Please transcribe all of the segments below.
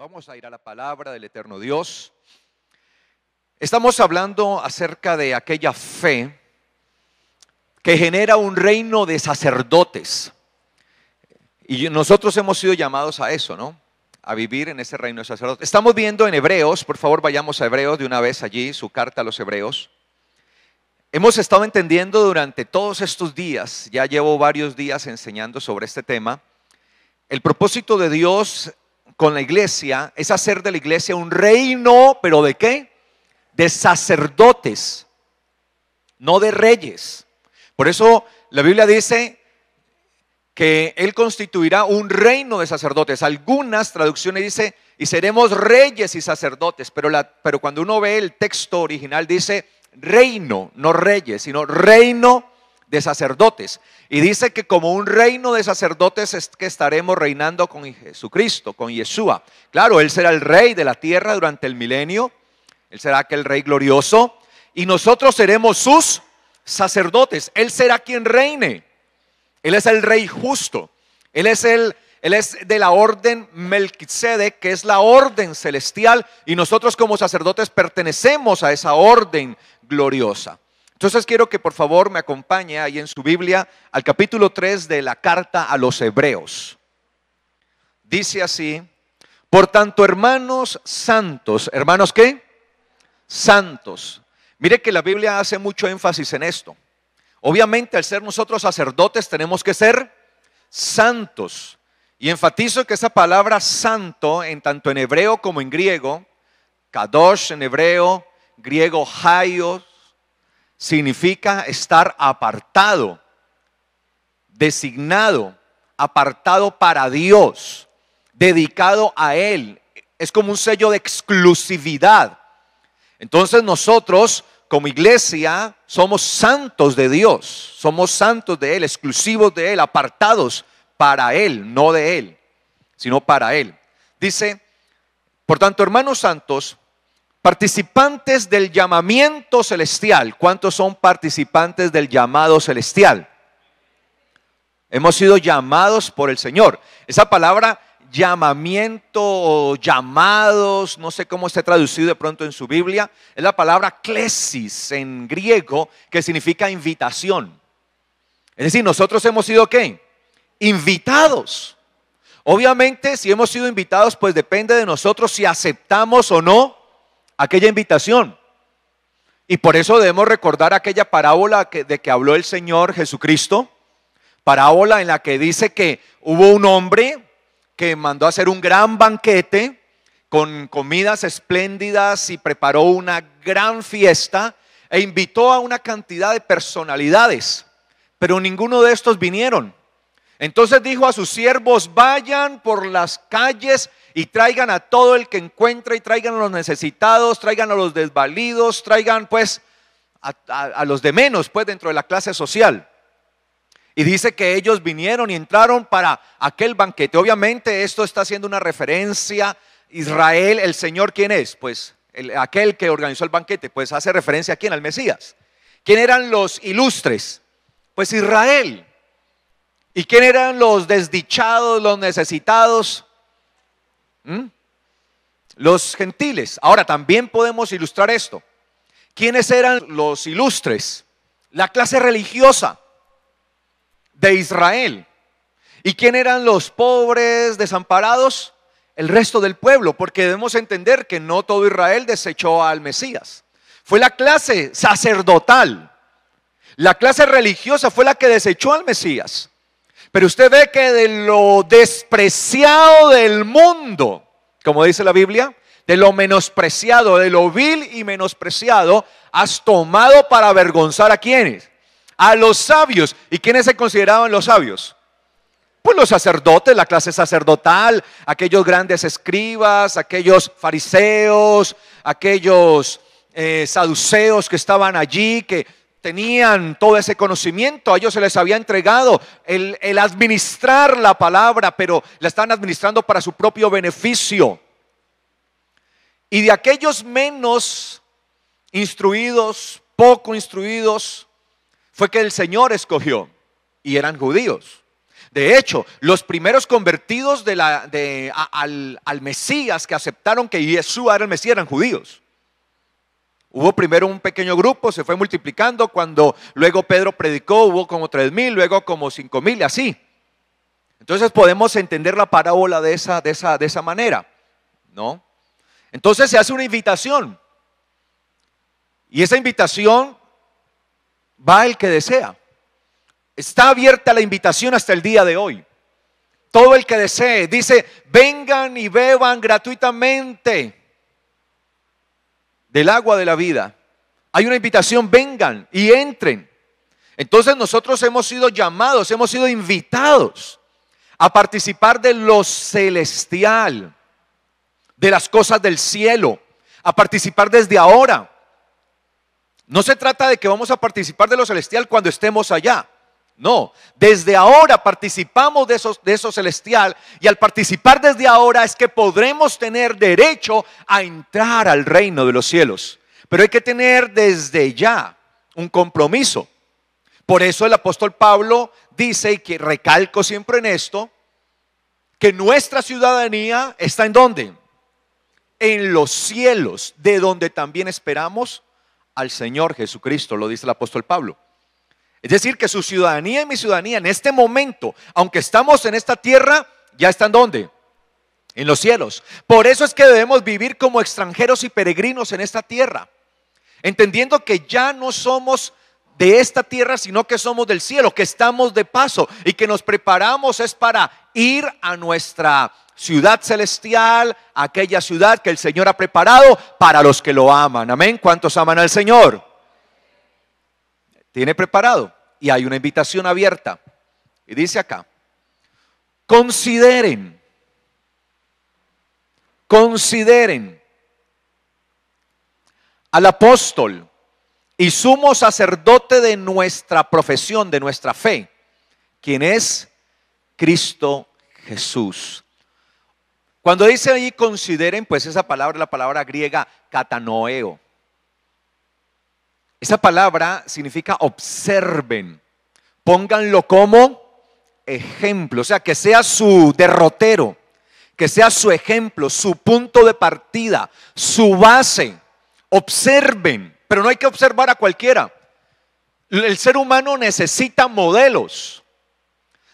Vamos a ir a la palabra del eterno Dios. Estamos hablando acerca de aquella fe que genera un reino de sacerdotes. Y nosotros hemos sido llamados a eso, ¿no? A vivir en ese reino de sacerdotes. Estamos viendo en Hebreos, por favor vayamos a Hebreos de una vez allí, su carta a los Hebreos. Hemos estado entendiendo durante todos estos días, ya llevo varios días enseñando sobre este tema. El propósito de Dios con la iglesia es hacer de la iglesia un reino, ¿pero de qué? De sacerdotes, no de reyes. Por eso la Biblia dice que Él constituirá un reino de sacerdotes. Algunas traducciones dice, y seremos reyes y sacerdotes, pero cuando uno ve el texto original dice reino, no reyes, sino reino de sacerdotes. Y dice que como un reino de sacerdotes es que estaremos reinando con Jesucristo, con Yeshua. Claro, Él será el rey de la tierra durante el milenio. Él será aquel rey glorioso. Y nosotros seremos sus sacerdotes. Él será quien reine. Él es el rey justo. Él es de la orden Melquisedec, que es la orden celestial. Y nosotros como sacerdotes pertenecemos a esa orden gloriosa. Entonces quiero que por favor me acompañe ahí en su Biblia al capítulo 3 de la carta a los Hebreos. Dice así: por tanto, hermanos santos, ¿hermanos qué? Santos. Mire que la Biblia hace mucho énfasis en esto. Obviamente al ser nosotros sacerdotes tenemos que ser santos. Y enfatizo que esa palabra santo, tanto en hebreo como en griego, kadosh en hebreo, griego haios, significa estar apartado, designado, apartado para Dios, dedicado a Él. Es como un sello de exclusividad. Entonces nosotros como iglesia somos santos de Dios, somos santos de Él, exclusivos de Él, apartados para Él, no de Él, sino para Él. Dice, por tanto, hermanos santos, participantes del llamamiento celestial. ¿Cuántos son participantes del llamado celestial? Hemos sido llamados por el Señor. Esa palabra llamamiento o llamados, no sé cómo esté traducido de pronto en su Biblia, es la palabra klesis en griego, que significa invitación. Es decir, nosotros hemos sido ¿qué? Invitados. Obviamente, si hemos sido invitados, pues depende de nosotros si aceptamos o no aquella invitación. Y por eso debemos recordar aquella parábola de que habló el Señor Jesucristo, parábola en la que dice que hubo un hombre que mandó a hacer un gran banquete con comidas espléndidas y preparó una gran fiesta e invitó a una cantidad de personalidades, pero ninguno de estos vinieron. Entonces dijo a sus siervos: vayan por las calles y traigan a todo el que encuentre, y traigan a los necesitados, traigan a los desvalidos, traigan pues a los de menos pues dentro de la clase social. Y dice que ellos vinieron y entraron para aquel banquete. Obviamente esto está haciendo una referencia. Israel, el Señor, ¿quién es? Pues aquel que organizó el banquete, pues hace referencia a quién, al Mesías. ¿Quién eran los ilustres? Pues Israel. ¿Y quién eran los desdichados, los necesitados? Los gentiles. Ahora también podemos ilustrar esto. ¿Quiénes eran los ilustres? La clase religiosa de Israel. ¿Y quién eran los pobres, desamparados? El resto del pueblo, porque debemos entender que no todo Israel desechó al Mesías. Fue la clase sacerdotal, la clase religiosa fue la que desechó al Mesías. Pero usted ve que de lo despreciado del mundo, como dice la Biblia, de lo menospreciado, de lo vil y menospreciado, has tomado para avergonzar ¿a quiénes? A los sabios. ¿Y quiénes se consideraban los sabios? Pues los sacerdotes, la clase sacerdotal, aquellos grandes escribas, aquellos fariseos, aquellos saduceos que estaban allí, que tenían todo ese conocimiento. A ellos se les había entregado el administrar la palabra, pero la estaban administrando para su propio beneficio. Y de aquellos menos instruidos, poco instruidos, fue que el Señor escogió, y eran judíos. De hecho, los primeros convertidos al Mesías, que aceptaron que Yeshua era el Mesías, eran judíos. Hubo primero un pequeño grupo, se fue multiplicando. Cuando luego Pedro predicó, hubo como 3,000, luego como 5,000 y así. Entonces podemos entender la parábola de esa manera, ¿no? Entonces se hace una invitación. Y esa invitación va el que desea. Está abierta la invitación hasta el día de hoy. Todo el que desee, dice, vengan y beban gratuitamente del agua de la vida. Hay una invitación, vengan y entren. Entonces nosotros hemos sido llamados, hemos sido invitados a participar de lo celestial, de las cosas del cielo, a participar desde ahora. No se trata de que vamos a participar de lo celestial cuando estemos allá. No, desde ahora participamos de eso celestial, y al participar desde ahora es que podremos tener derecho a entrar al reino de los cielos. Pero hay que tener desde ya un compromiso. Por eso el apóstol Pablo dice, y que recalco siempre en esto, que nuestra ciudadanía está ¿en dónde? En los cielos, de donde también esperamos al Señor Jesucristo, lo dice el apóstol Pablo. Es decir, que su ciudadanía y mi ciudadanía en este momento, aunque estamos en esta tierra, ya están ¿dónde? En los cielos. Por eso es que debemos vivir como extranjeros y peregrinos en esta tierra, entendiendo que ya no somos de esta tierra, sino que somos del cielo, que estamos de paso y que nos preparamos es para ir a nuestra ciudad celestial, aquella ciudad que el Señor ha preparado para los que lo aman. Amén. ¿Cuántos aman al Señor? Tiene preparado, y hay una invitación abierta. Y dice acá, consideren al apóstol y sumo sacerdote de nuestra profesión, de nuestra fe, quien es Cristo Jesús. Cuando dice ahí consideren, pues esa palabra es la palabra griega katanoeo. Esa palabra significa observen, pónganlo como ejemplo, o sea, que sea su derrotero, que sea su ejemplo, su punto de partida, su base. Observen, pero no hay que observar a cualquiera. El ser humano necesita modelos.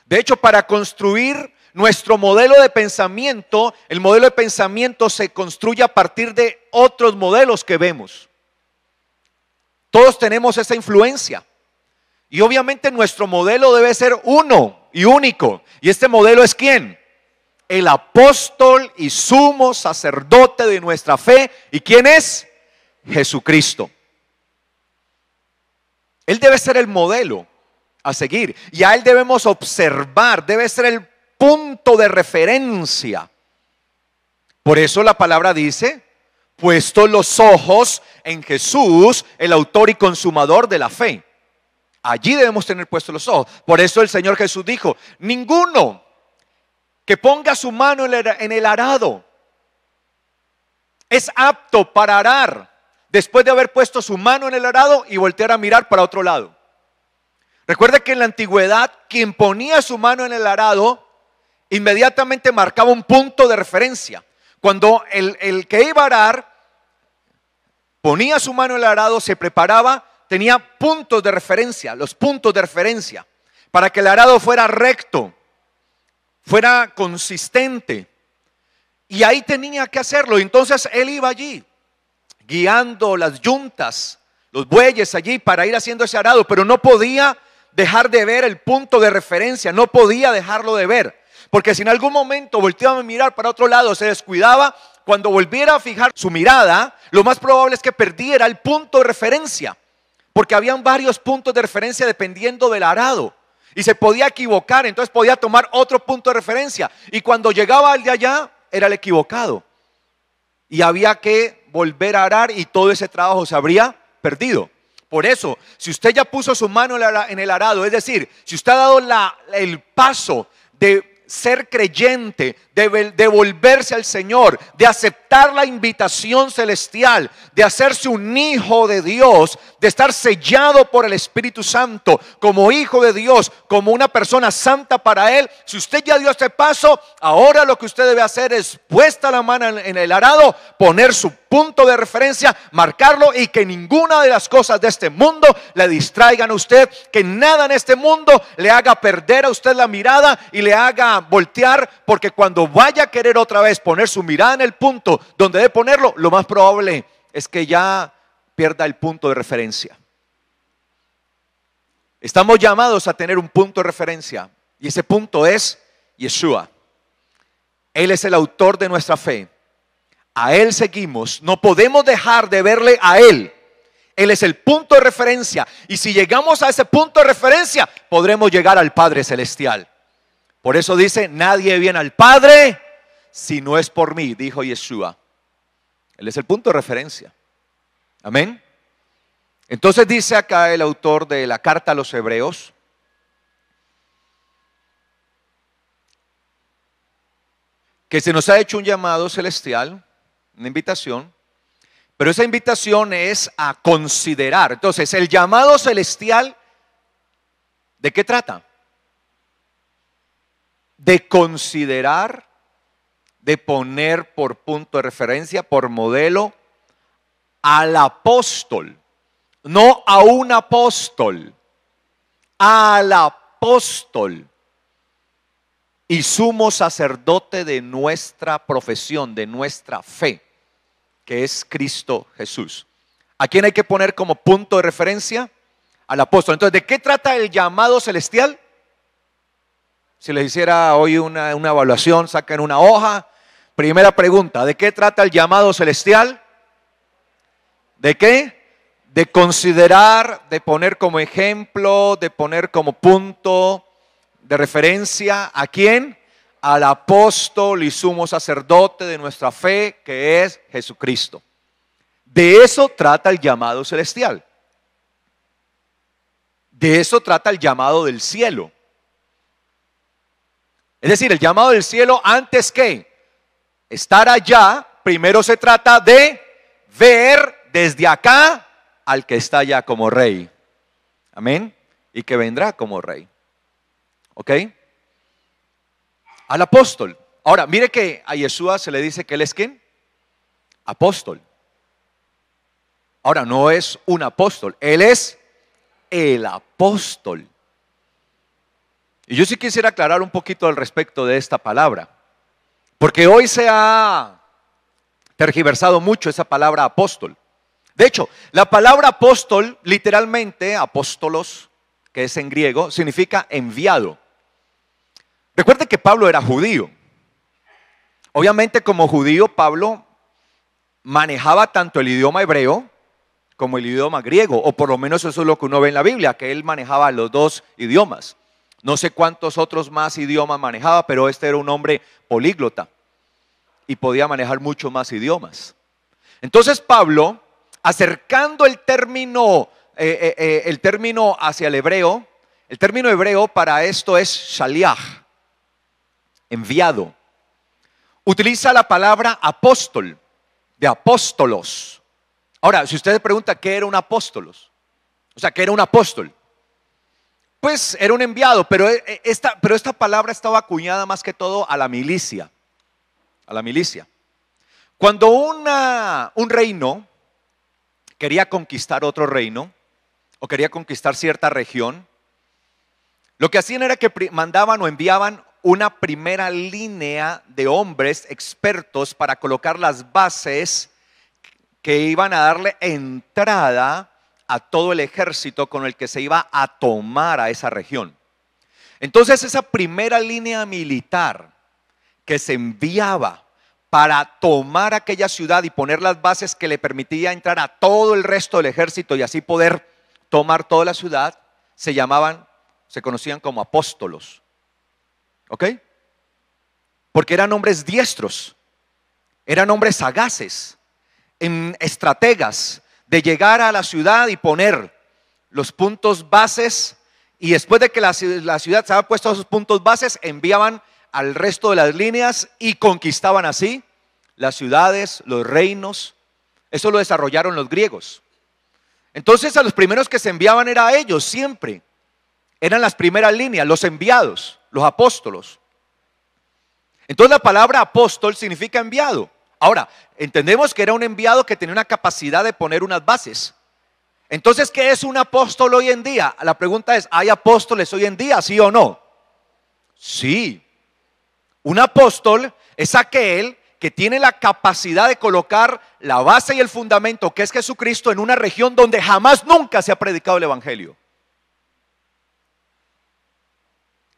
De hecho, para construir nuestro modelo de pensamiento, el modelo de pensamiento se construye a partir de otros modelos que vemos. Todos tenemos esa influencia. Y obviamente nuestro modelo debe ser uno y único. ¿Y este modelo es quién? El apóstol y sumo sacerdote de nuestra fe. ¿Y quién es? Jesucristo. Él debe ser el modelo a seguir. Y a Él debemos observar. Debe ser el punto de referencia. Por eso la palabra dice, puestos los ojos en Jesús, el autor y consumador de la fe. Allí debemos tener puestos los ojos. Por eso el Señor Jesús dijo, ninguno que ponga su mano en el arado es apto para arar después de haber puesto su mano en el arado y voltear a mirar para otro lado. Recuerde que en la antigüedad, quien ponía su mano en el arado inmediatamente marcaba un punto de referencia. Cuando el que iba a arar ponía su mano en el arado, se preparaba, tenía puntos de referencia, los puntos de referencia, para que el arado fuera recto, fuera consistente. Y ahí tenía que hacerlo. Entonces él iba allí, guiando las yuntas, los bueyes allí para ir haciendo ese arado, pero no podía dejar de ver el punto de referencia, no podía dejarlo de ver, porque si en algún momento volteaba a mirar para otro lado, se descuidaba, cuando volviera a fijar su mirada, lo más probable es que perdiera el punto de referencia, porque habían varios puntos de referencia dependiendo del arado, y se podía equivocar, entonces podía tomar otro punto de referencia, y cuando llegaba al de allá, era el equivocado, y había que volver a arar, y todo ese trabajo se habría perdido. Por eso, si usted ya puso su mano en el arado, es decir, si usted ha dado el paso de ser creyente, de volverse al Señor, de aceptar aceptar la invitación celestial de hacerse un hijo de Dios, de estar sellado por el Espíritu Santo como hijo de Dios, como una persona santa para Él, si usted ya dio este paso, ahora lo que usted debe hacer es, puesta la mano en el arado, poner su punto de referencia, marcarlo, y que ninguna de las cosas de este mundo le distraigan a usted, que nada en este mundo le haga perder a usted la mirada y le haga voltear, porque cuando vaya a querer otra vez poner su mirada en el punto donde debe ponerlo, lo más probable es que ya pierda el punto de referencia. Estamos llamados a tener un punto de referencia, y ese punto es Yeshua. Él es el autor de nuestra fe. A Él seguimos, no podemos dejar de verle a Él. Él es el punto de referencia, y si llegamos a ese punto de referencia, podremos llegar al Padre Celestial. Por eso dice, nadie viene al Padre si no es por mí, dijo Yeshua. Él es el punto de referencia. Amén. Entonces dice acá el autor de la carta a los Hebreos, que se nos ha hecho un llamado celestial, una invitación, pero esa invitación es a considerar. Entonces, el llamado celestial, ¿de qué trata? De considerar, de poner por punto de referencia, por modelo, al apóstol, no a un apóstol, al apóstol y sumo sacerdote de nuestra profesión, de nuestra fe, que es Cristo Jesús. ¿A quién hay que poner como punto de referencia? Al apóstol. Entonces, ¿de qué trata el llamado celestial? Si les hiciera hoy una evaluación, saquen una hoja. Primera pregunta, ¿de qué trata el llamado celestial? ¿De qué? De considerar, de poner como ejemplo, de poner como punto de referencia. ¿A quién? Al apóstol y sumo sacerdote de nuestra fe, que es Jesucristo. De eso trata el llamado celestial. De eso trata el llamado del cielo. Es decir, el llamado del cielo, antes que estar allá, primero se trata de ver desde acá al que está allá como rey. Amén. Y que vendrá como rey. ¿Ok? Al apóstol. Ahora, mire que a Yeshua se le dice que él es ¿quién? Apóstol. Ahora, no es un apóstol, él es el apóstol. Y yo sí quisiera aclarar un poquito al respecto de esta palabra, porque hoy se ha tergiversado mucho esa palabra apóstol. De hecho, la palabra apóstol, literalmente, apóstolos, que es en griego, significa enviado. Recuerde que Pablo era judío. Obviamente, como judío, Pablo manejaba tanto el idioma hebreo como el idioma griego, o por lo menos eso es lo que uno ve en la Biblia, que él manejaba los dos idiomas. No sé cuántos otros más idiomas manejaba, pero este era un hombre políglota y podía manejar muchos más idiomas. Entonces Pablo, acercando el término hacia el hebreo, el término hebreo para esto es shaliach, enviado. Utiliza la palabra apóstol, de apóstolos. Ahora, si usted se pregunta qué era un apóstolos, o sea, qué era un apóstol, pues era un enviado, pero esta palabra estaba acuñada más que todo a la milicia. A la milicia. Cuando un reino quería conquistar otro reino, o quería conquistar cierta región, lo que hacían era que mandaban o enviaban una primera línea de hombres expertos para colocar las bases que iban a darle entrada a todo el ejército con el que se iba a tomar a esa región. Entonces esa primera línea militar que se enviaba para tomar aquella ciudad y poner las bases que le permitía entrar a todo el resto del ejército y así poder tomar toda la ciudad, se conocían como apóstolos. ¿Ok? Porque eran hombres diestros, eran hombres sagaces, estrategas, de llegar a la ciudad y poner los puntos bases, y después de que la ciudad se había puesto esos puntos bases, enviaban al resto de las líneas y conquistaban así las ciudades, los reinos. Eso lo desarrollaron los griegos. Entonces a los primeros que se enviaban era a ellos siempre. Eran las primeras líneas, los enviados, los apóstolos. Entonces la palabra apóstol significa enviado. Ahora, entendemos que era un enviado que tenía una capacidad de poner unas bases. Entonces, ¿qué es un apóstol hoy en día? La pregunta es, ¿hay apóstoles hoy en día, sí o no? Sí. Un apóstol es aquel que tiene la capacidad de colocar la base y el fundamento, que es Jesucristo, en una región donde jamás nunca se ha predicado el evangelio.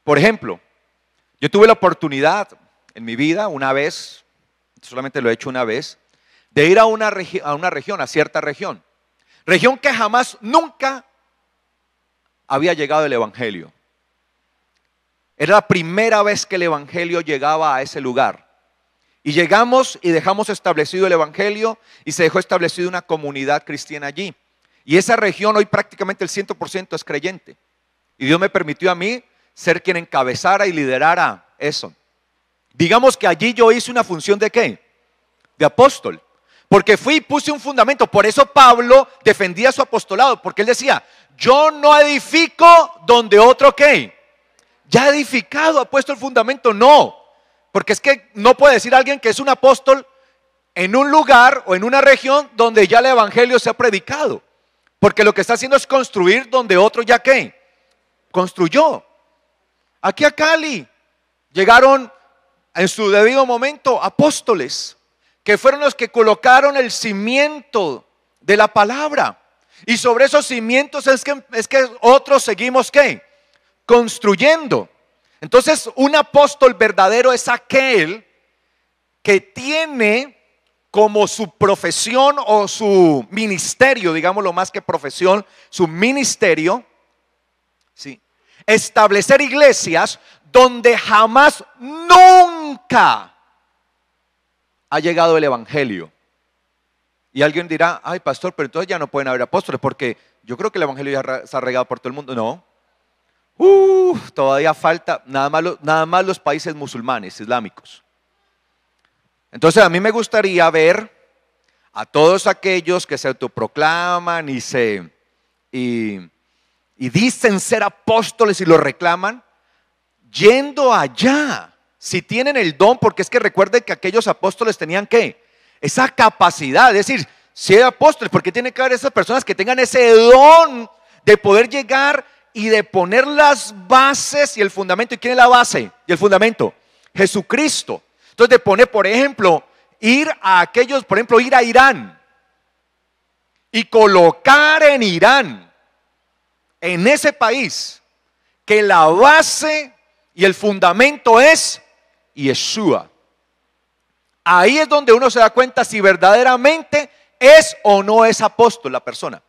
Por ejemplo, yo tuve la oportunidad en mi vida una vez, solamente lo he hecho una vez, de ir a una región, a cierta región que jamás nunca había llegado el evangelio. Era la primera vez que el evangelio llegaba a ese lugar. Y llegamos y dejamos establecido el evangelio y se dejó establecido una comunidad cristiana allí. Y esa región hoy prácticamente el 100% es creyente. Y Dios me permitió a mí ser quien encabezara y liderara eso. Digamos que allí yo hice una función ¿de qué? De apóstol. Porque fui y puse un fundamento. Por eso Pablo defendía su apostolado. Porque él decía, yo no edifico donde otro ¿qué? Ya ha edificado, ha puesto el fundamento. No. Porque es que no puede decir alguien que es un apóstol en un lugar o en una región donde ya el evangelio se ha predicado. Porque lo que está haciendo es construir donde otro ya ¿qué? Construyó. Aquí a Cali llegaron en su debido momento apóstoles que fueron los que colocaron el cimiento de la palabra. Y sobre esos cimientos es que otros seguimos ¿qué? Construyendo. Entonces un apóstol verdadero es aquel que tiene como su profesión o su ministerio, digámoslo más que profesión, su ministerio, ¿sí? Establecer iglesias donde jamás, nunca ha llegado el evangelio. Y alguien dirá, ay pastor, pero entonces ya no pueden haber apóstoles, porque yo creo que el evangelio ya se ha regado por todo el mundo. No, todavía falta, nada más los países musulmanes, islámicos. Entonces a mí me gustaría ver a todos aquellos que se autoproclaman y dicen ser apóstoles y lo reclaman, yendo allá. Si tienen el don, porque es que recuerden que aquellos apóstoles tenían ¿qué? Esa capacidad, es decir, si hay apóstoles, ¿por qué tiene que haber esas personas que tengan ese don de poder llegar y de poner las bases y el fundamento? ¿Y quién es la base y el fundamento? Jesucristo. Entonces de poner, por ejemplo, ir a Irán y colocar en Irán, en ese país, que la base y el fundamento es Yeshua. Ahí es donde uno se da cuenta si verdaderamente es o no es apóstol la persona.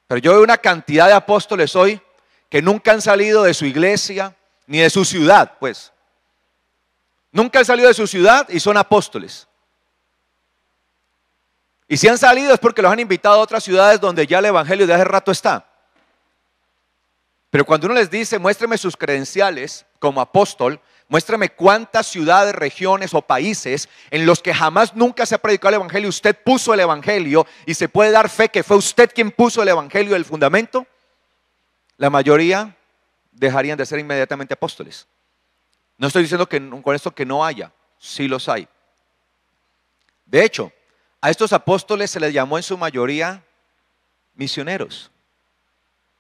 Pero yo veo una cantidad de apóstoles hoy que nunca han salido de su iglesia ni de su ciudad, pues. Nunca han salido de su ciudad y son apóstoles. Y si han salido es porque los han invitado a otras ciudades donde ya el evangelio de hace rato está. Pero cuando uno les dice, muéstreme sus credenciales como apóstol, muéstrame cuántas ciudades, regiones o países en los que jamás nunca se ha predicado el evangelio, usted puso el evangelio y se puede dar fe que fue usted quien puso el evangelio del fundamento, la mayoría dejarían de ser inmediatamente apóstoles. No estoy diciendo que con esto que no haya, sí los hay. De hecho, a estos apóstoles se les llamó en su mayoría misioneros.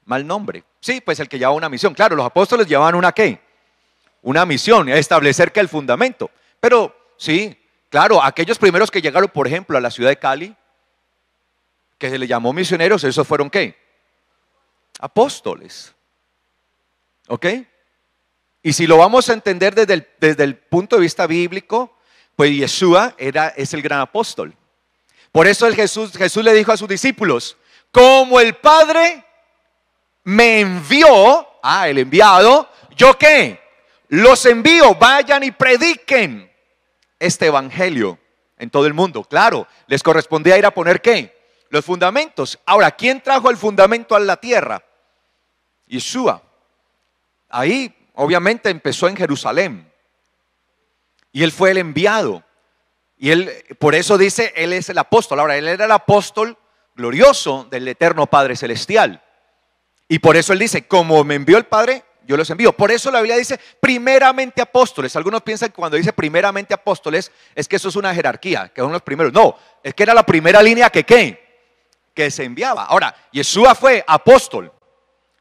Mal nombre. Sí, pues el que llevaba una misión. Claro, los apóstoles llevaban una ¿qué? Una misión, establecer que el fundamento. Pero sí, claro, aquellos primeros que llegaron, por ejemplo, a la ciudad de Cali, que se les llamó misioneros, esos fueron ¿qué? Apóstoles. ¿Ok? Y si lo vamos a entender desde el punto de vista bíblico, pues Yeshua es el gran apóstol. Por eso Jesús le dijo a sus discípulos, como el Padre me envió, el enviado, ¿yo qué? Los envío, vayan y prediquen este evangelio en todo el mundo. Claro, les correspondía ir a poner ¿qué? Los fundamentos. Ahora, ¿quién trajo el fundamento a la tierra? Yeshua. Ahí, obviamente, empezó en Jerusalén. Y él fue el enviado. Y él, por eso dice, él es el apóstol. Ahora, él era el apóstol glorioso del eterno Padre Celestial. Y por eso él dice, como me envió el Padre, yo los envío. Por eso la Biblia dice primeramente apóstoles. Algunos piensan que cuando dice primeramente apóstoles es que eso es una jerarquía, que son los primeros. No, es que era la primera línea que ¿qué? Que se enviaba. Ahora, Yeshua fue apóstol.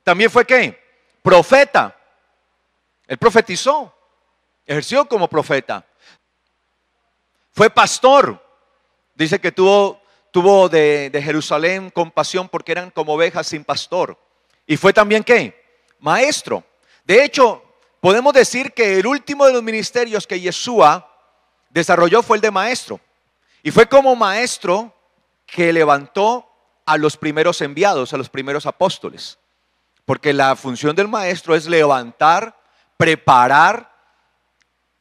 También fue ¿qué? Profeta. Él profetizó. Ejerció como profeta. Fue pastor. Dice que tuvo de Jerusalén compasión porque eran como ovejas sin pastor. Y fue también ¿qué? Maestro. De hecho, podemos decir que el último de los ministerios que Yeshua desarrolló fue el de maestro. Y fue como maestro que levantó a los primeros enviados, a los primeros apóstoles. Porque la función del maestro es levantar, preparar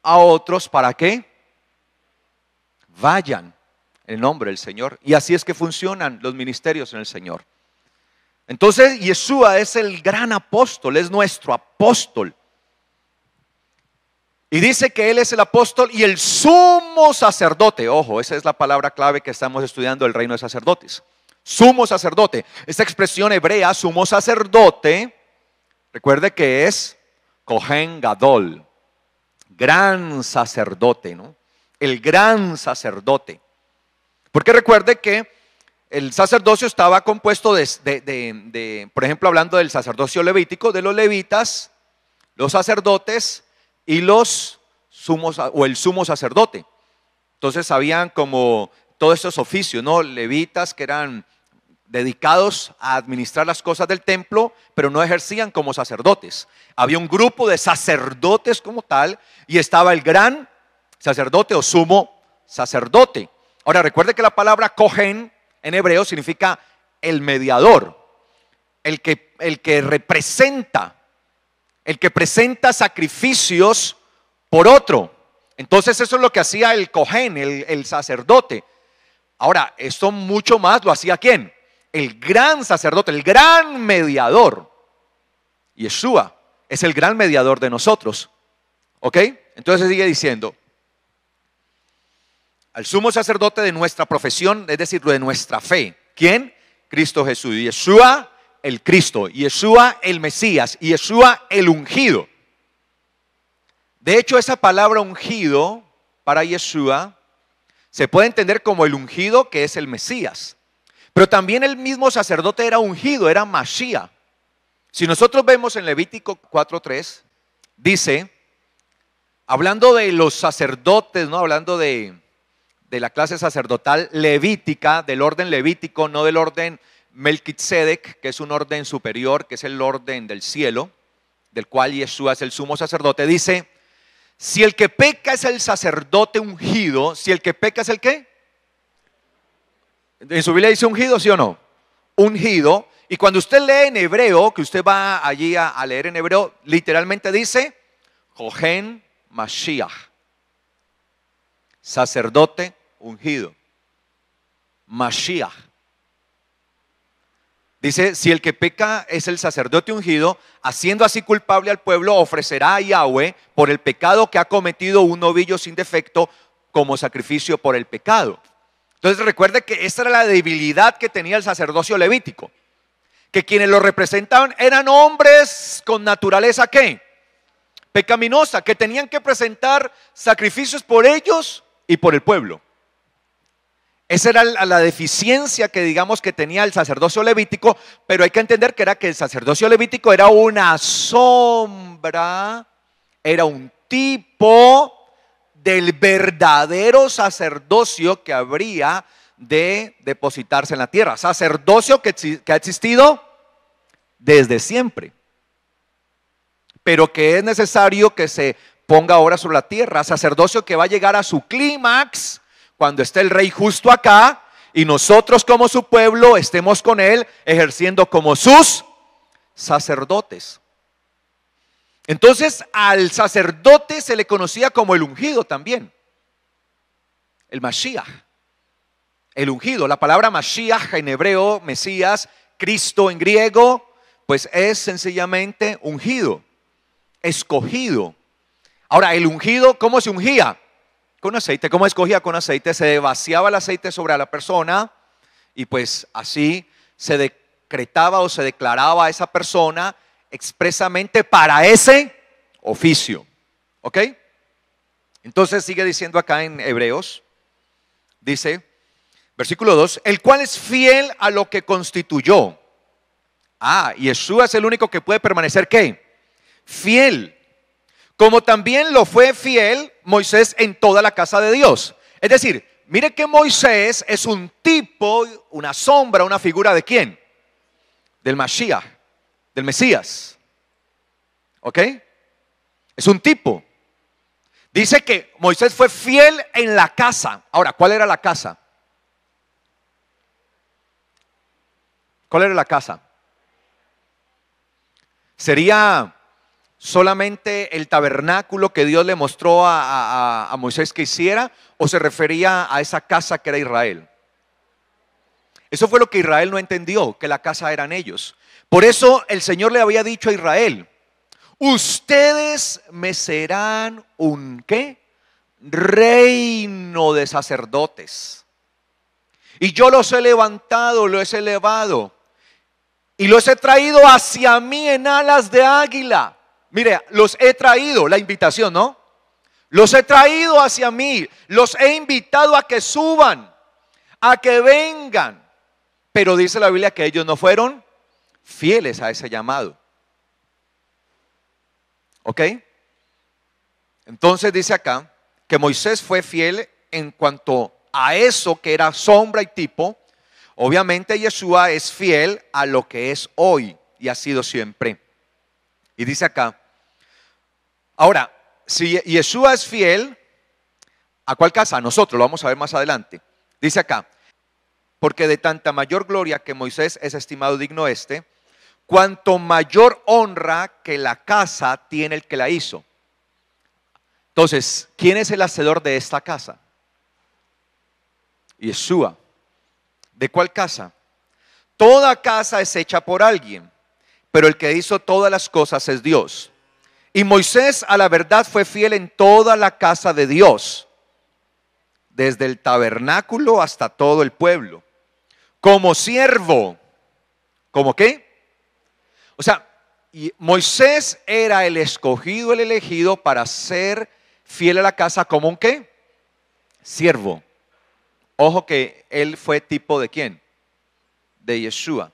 a otros para que vayan en el nombre del Señor. Y así es que funcionan los ministerios en el Señor. Entonces, Yeshua es el gran apóstol, es nuestro apóstol. Y dice que Él es el apóstol y el sumo sacerdote. Ojo, esa es la palabra clave que estamos estudiando del reino de sacerdotes. Sumo sacerdote. Esta expresión hebrea, sumo sacerdote, recuerde que es Cohen Gadol, gran sacerdote, ¿no? El gran sacerdote. Porque recuerde que el sacerdocio estaba compuesto por ejemplo, hablando del sacerdocio levítico, de los levitas, los sacerdotes y los sumos, o el sumo sacerdote. Entonces habían como todos estos oficios, ¿no? Levitas que eran dedicados a administrar las cosas del templo, pero no ejercían como sacerdotes. Había un grupo de sacerdotes como tal, y estaba el gran sacerdote o sumo sacerdote. Ahora recuerde que la palabra Cohen en hebreo significa el mediador, el que representa, el que presenta sacrificios por otro. Entonces eso es lo que hacía el Cohen, el sacerdote. Ahora, esto mucho más lo hacía ¿quién? El gran sacerdote, el gran mediador. Yeshua es el gran mediador de nosotros. ¿Ok? Entonces sigue diciendo, al sumo sacerdote de nuestra profesión, es decir, de nuestra fe. ¿Quién? Cristo Jesús. Yeshua el Cristo, Yeshua el Mesías, Yeshua el ungido. De hecho, esa palabra ungido para Yeshua se puede entender como el ungido que es el Mesías. Pero también el mismo sacerdote era ungido, era Mashiach. Si nosotros vemos en Levítico 4:3, dice, hablando de los sacerdotes, ¿no? Hablando de la clase sacerdotal levítica, del orden levítico, no del orden Melquisedec, que es un orden superior, que es el orden del cielo, del cual Yeshua es el sumo sacerdote. Dice, si el que peca es el sacerdote ungido, si el que peca es el ¿qué? En su Biblia dice ungido, ¿sí o no? Ungido. Y cuando usted lee en hebreo, que usted va allí a leer en hebreo, literalmente dice Cohen Mashiach, sacerdote ungido, Mashiach. Dice, si el que peca es el sacerdote ungido, haciendo así culpable al pueblo, ofrecerá a Yahweh por el pecado que ha cometido un novillo sin defecto como sacrificio por el pecado. Entonces recuerde que esta era la debilidad que tenía el sacerdocio levítico, que quienes lo representaban eran hombres con naturaleza ¿qué? Pecaminosa, que tenían que presentar sacrificios por ellos y por el pueblo. Esa era la deficiencia que digamos que tenía el sacerdocio levítico, pero hay que entender que el sacerdocio levítico era una sombra, era un tipo del verdadero sacerdocio que habría de depositarse en la tierra. Sacerdocio que ha existido desde siempre, pero que es necesario que se ponga ahora sobre la tierra. Sacerdocio que va a llegar a su clímax cuando esté el rey justo acá y nosotros como su pueblo estemos con él ejerciendo como sus sacerdotes. Entonces al sacerdote se le conocía como el ungido también, el Mashiach, el ungido. La palabra Mashiach en hebreo, Mesías, Cristo en griego, pues es sencillamente ungido, escogido. Ahora, el ungido, ¿cómo se ungía? Con aceite. ¿Cómo escogía? Con aceite. Se vaciaba el aceite sobre la persona y pues así se decretaba o se declaraba a esa persona expresamente para ese oficio. ¿Ok? Entonces sigue diciendo acá en Hebreos, dice, versículo 2, el cual es fiel a lo que constituyó. Y Yeshua es el único que puede permanecer, ¿qué? Fiel. Como también lo fue fiel Moisés en toda la casa de Dios. Es decir, mire que Moisés es un tipo, una sombra, una figura ¿de quién? Del Mashiach, del Mesías. ¿Ok? Es un tipo. Dice que Moisés fue fiel en la casa. Ahora, ¿cuál era la casa? ¿Cuál era la casa? ¿Sería solamente el tabernáculo que Dios le mostró a Moisés que hiciera? ¿O se refería a esa casa que era Israel? Eso fue lo que Israel no entendió, que la casa eran ellos. Por eso el Señor le había dicho a Israel, ustedes me serán un ¿qué? Reino de sacerdotes. Y yo los he levantado, los he elevado y los he traído hacia mí en alas de águila. Mire, los he traído, la invitación, ¿no? Los he traído hacia mí, los he invitado a que suban, a que vengan. Pero dice la Biblia que ellos no fueron fieles a ese llamado. ¿Ok? Entonces dice acá que Moisés fue fiel en cuanto a eso que era sombra y tipo. Obviamente Yeshua es fiel a lo que es hoy y ha sido siempre. Y dice acá, ahora, si Yeshua es fiel, ¿a cuál casa? A nosotros, lo vamos a ver más adelante. Dice acá, porque de tanta mayor gloria que Moisés es estimado digno cuanto mayor honra que la casa tiene el que la hizo. Entonces, ¿quién es el hacedor de esta casa? Yeshua. ¿De cuál casa? Toda casa es hecha por alguien, pero el que hizo todas las cosas es Dios. Y Moisés a la verdad fue fiel en toda la casa de Dios, desde el tabernáculo hasta todo el pueblo, como siervo. ¿Cómo qué? O sea, Moisés era el escogido, el elegido para ser fiel a la casa como un ¿qué? Siervo. Ojo que él fue tipo ¿de quién? De Yeshua.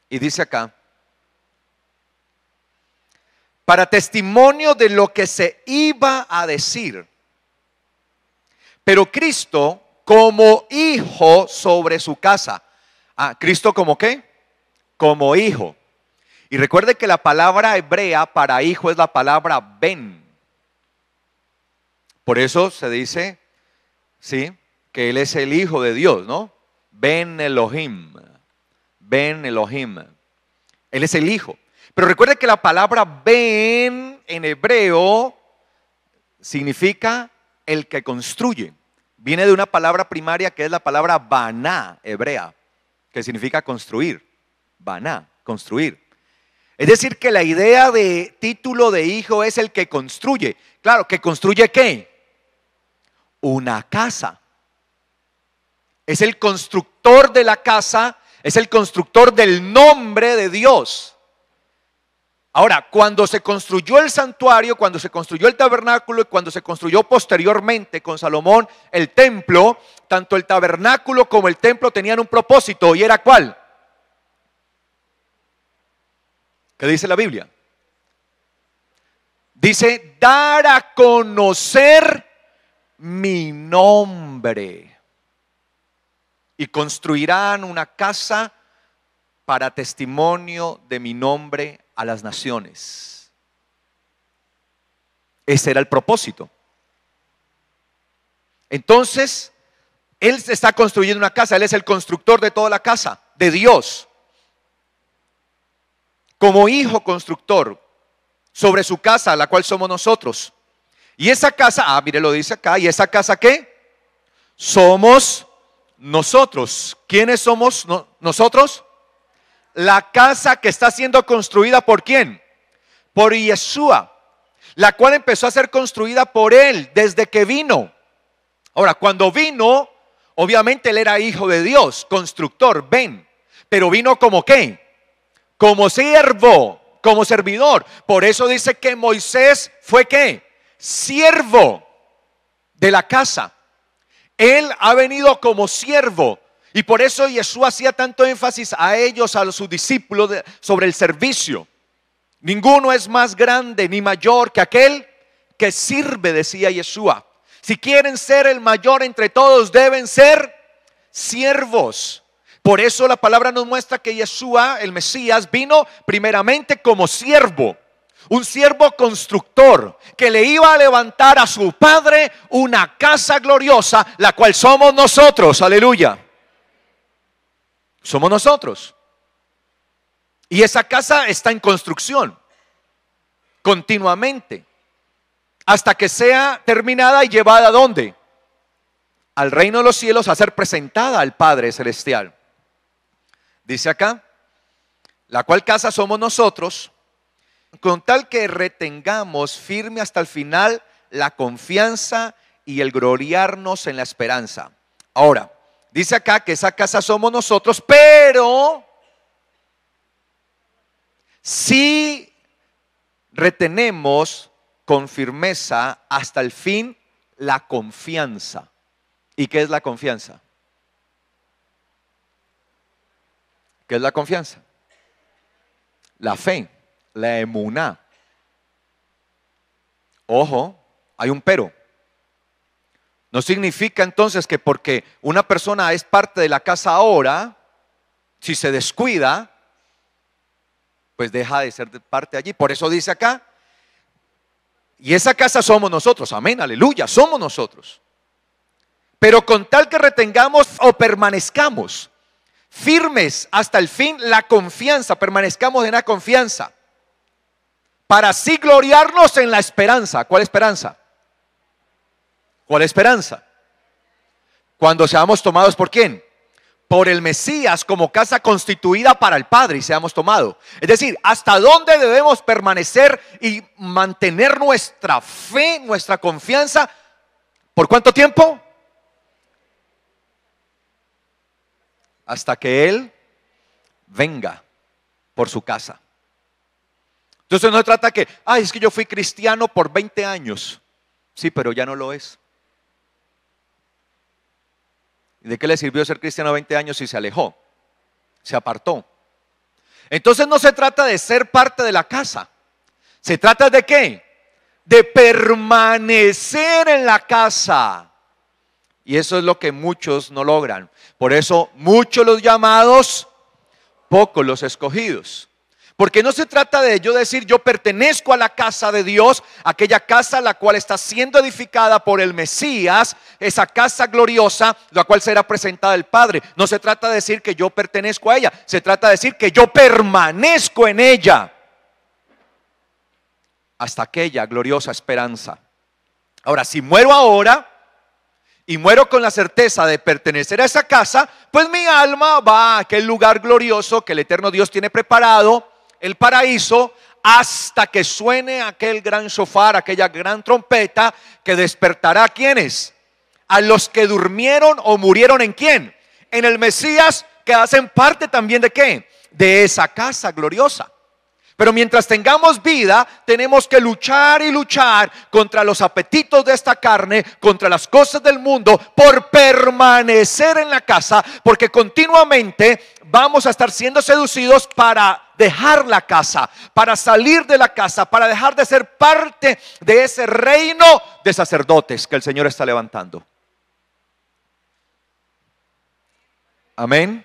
Y dice acá, para testimonio de lo que se iba a decir. Pero Cristo como hijo sobre su casa. ¿Cristo como qué? Como hijo. Y recuerde que la palabra hebrea para hijo es la palabra ben. Por eso se dice, ¿sí?, que él es el hijo de Dios, ¿no? Ben Elohim. Ben Elohim. Él es el hijo. Pero recuerde que la palabra ben en hebreo significa el que construye. Viene de una palabra primaria que es la palabra baná hebrea, que significa construir. Baná, construir. Es decir, que la idea de título de hijo es el que construye. Claro, ¿que construye qué? Una casa. Es el constructor de la casa, es el constructor del nombre de Dios. Ahora, cuando se construyó el santuario, cuando se construyó el tabernáculo y cuando se construyó posteriormente con Salomón el templo, tanto el tabernáculo como el templo tenían un propósito. ¿Y era cuál? ¿Qué dice la Biblia? Dice, dar a conocer mi nombre. Y construirán una casa para testimonio de mi nombre a las naciones. Ese era el propósito. Entonces, él está construyendo una casa, él es el constructor de toda la casa, de Dios. Como hijo constructor sobre su casa, la cual somos nosotros. Y esa casa, mire, lo dice acá, ¿y esa casa qué? Somos nosotros. ¿Quiénes somos nosotros? La casa que está siendo construida ¿por quién? Por Yeshua, la cual empezó a ser construida por él desde que vino. Ahora, cuando vino, obviamente él era hijo de Dios, constructor, ven. Pero vino como ¿qué? Como siervo, como servidor. Por eso dice que Moisés fue ¿qué? Siervo de la casa. Él ha venido como siervo. Y por eso Jesús hacía tanto énfasis a ellos, a sus discípulos, sobre el servicio. Ninguno es más grande ni mayor que aquel que sirve, decía Yeshua. Si quieren ser el mayor entre todos, deben ser siervos. Por eso la palabra nos muestra que Yeshua, el Mesías, vino primeramente como siervo. Un siervo constructor que le iba a levantar a su padre una casa gloriosa, la cual somos nosotros. Aleluya. Somos nosotros. Y esa casa está en construcción continuamente hasta que sea terminada y llevada ¿a dónde? Al reino de los cielos, a ser presentada al Padre Celestial. Dice acá, la cual casa somos nosotros, con tal que retengamos firme hasta el final la confianza y el gloriarnos en la esperanza. Ahora, dice acá que esa casa somos nosotros, pero si retenemos con firmeza hasta el fin la confianza. ¿Y qué es la confianza? ¿Qué es la confianza? La fe, la emuná. Ojo, hay un pero. No significa entonces que porque una persona es parte de la casa ahora, si se descuida, pues deja de ser parte allí. Por eso dice acá, y esa casa somos nosotros, amén, aleluya, somos nosotros. Pero con tal que retengamos o permanezcamos firmes hasta el fin la confianza, permanezcamos en la confianza, para así gloriarnos en la esperanza. ¿Cuál esperanza? ¿Cuál esperanza? Cuando seamos tomados ¿por quién? Por el Mesías como casa constituida para el Padre y seamos tomados. Es decir, ¿hasta dónde debemos permanecer y mantener nuestra fe, nuestra confianza? ¿Por cuánto tiempo? Hasta que Él venga por su casa. Entonces no se trata que, es que yo fui cristiano por 20 años. Sí, pero ya no lo es. ¿Y de qué le sirvió ser cristiano 20 años si se alejó? Se apartó. Entonces no se trata de ser parte de la casa. ¿Se trata de qué? De permanecer en la casa. Y eso es lo que muchos no logran. Por eso muchos los llamados, pocos los escogidos. Porque no se trata de yo decir yo pertenezco a la casa de Dios, aquella casa la cual está siendo edificada por el Mesías, esa casa gloriosa, la cual será presentada al Padre. No se trata de decir que yo pertenezco a ella, se trata de decir que yo permanezco en ella hasta aquella gloriosa esperanza. Ahora, si muero ahora y muero con la certeza de pertenecer a esa casa, pues mi alma va a aquel lugar glorioso que el eterno Dios tiene preparado, el paraíso, hasta que suene aquel gran shofar, aquella gran trompeta que despertará ¿a quiénes? A los que durmieron o murieron ¿en quién? En el Mesías, que hacen parte también ¿de qué? De esa casa gloriosa. Pero mientras tengamos vida, tenemos que luchar y luchar contra los apetitos de esta carne, contra las cosas del mundo, por permanecer en la casa, porque continuamente vamos a estar siendo seducidos para dejar la casa, para salir de la casa, para dejar de ser parte de ese reino de sacerdotes que el Señor está levantando. Amén.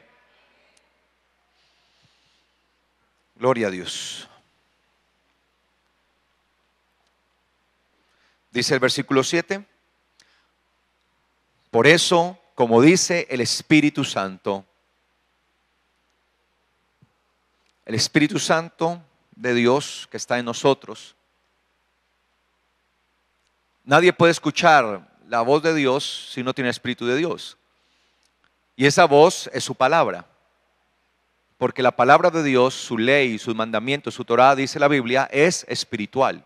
Gloria a Dios. Dice el versículo 7. Por eso, como dice el Espíritu Santo, el Espíritu Santo de Dios que está en nosotros, nadie puede escuchar la voz de Dios si no tiene Espíritu de Dios. Y esa voz es su palabra. Porque la palabra de Dios, su ley, sus mandamientos, su Torá, dice la Biblia, es espiritual.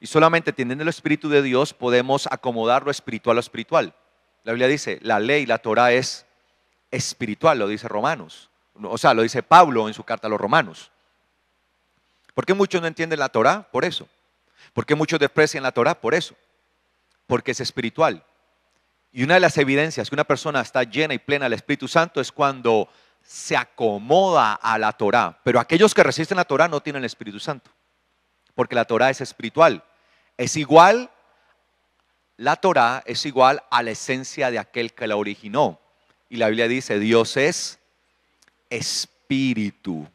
Y solamente teniendo el Espíritu de Dios podemos acomodar lo espiritual a lo espiritual. La Biblia dice, la ley, la Torah es espiritual, lo dice Romanos. O sea, lo dice Pablo en su carta a los Romanos. ¿Por qué muchos no entienden la Torah? Por eso. ¿Por qué muchos desprecian la Torah? Por eso. Porque es espiritual. Y una de las evidencias que una persona está llena y plena del Espíritu Santo es cuando se acomoda a la Torah. Pero aquellos que resisten la Torah no tienen el Espíritu Santo. Porque la Torah es espiritual. Es igual, la Torah es igual a la esencia de aquel que la originó. Y la Biblia dice, Dios es espíritu.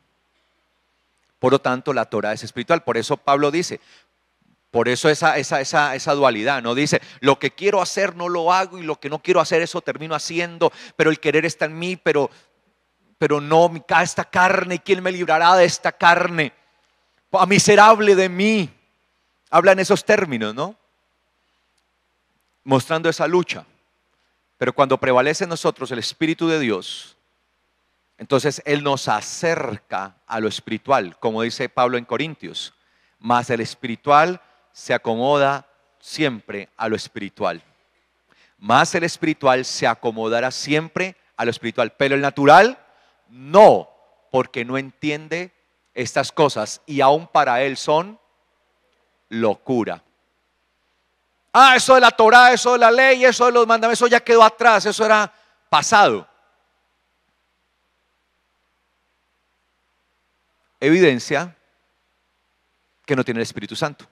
Por lo tanto, la Torah es espiritual. Por eso Pablo dice, por eso esa dualidad, ¿no? Dice, lo que quiero hacer no lo hago y lo que no quiero hacer eso termino haciendo, pero el querer está en mí, pero no, esta carne, ¿quién me librará de esta carne? ¡Ah, miserable de mí! Habla en esos términos, ¿no? Mostrando esa lucha. Pero cuando prevalece en nosotros el Espíritu de Dios, entonces Él nos acerca a lo espiritual, como dice Pablo en Corintios. Mas el espiritual se acomoda siempre a lo espiritual. Mas el espiritual se acomodará siempre a lo espiritual. Pero el natural, no, porque no entiende estas cosas y aún para él son locura. Eso de la Torah, eso de la ley, eso de los mandamientos, eso ya quedó atrás, eso era pasado. Evidencia que no tiene el Espíritu Santo.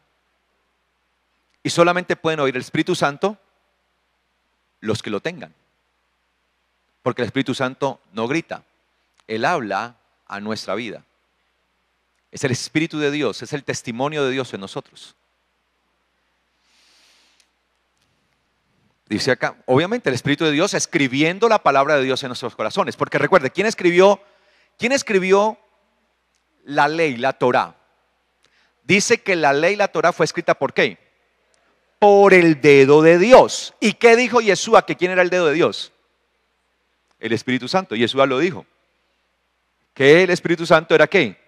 Y solamente pueden oír el Espíritu Santo los que lo tengan. Porque el Espíritu Santo no grita, Él habla a nuestra vida. Es el Espíritu de Dios, es el testimonio de Dios en nosotros. Dice acá, obviamente el Espíritu de Dios escribiendo la palabra de Dios en nuestros corazones. Porque recuerde, ¿quién escribió la ley, la Torah? Dice que la ley, la Torah fue escrita ¿por qué? Por el dedo de Dios. ¿Y qué dijo Yeshua? ¿Que quién era el dedo de Dios? El Espíritu Santo. Yeshua lo dijo. Que el Espíritu Santo era ¿qué?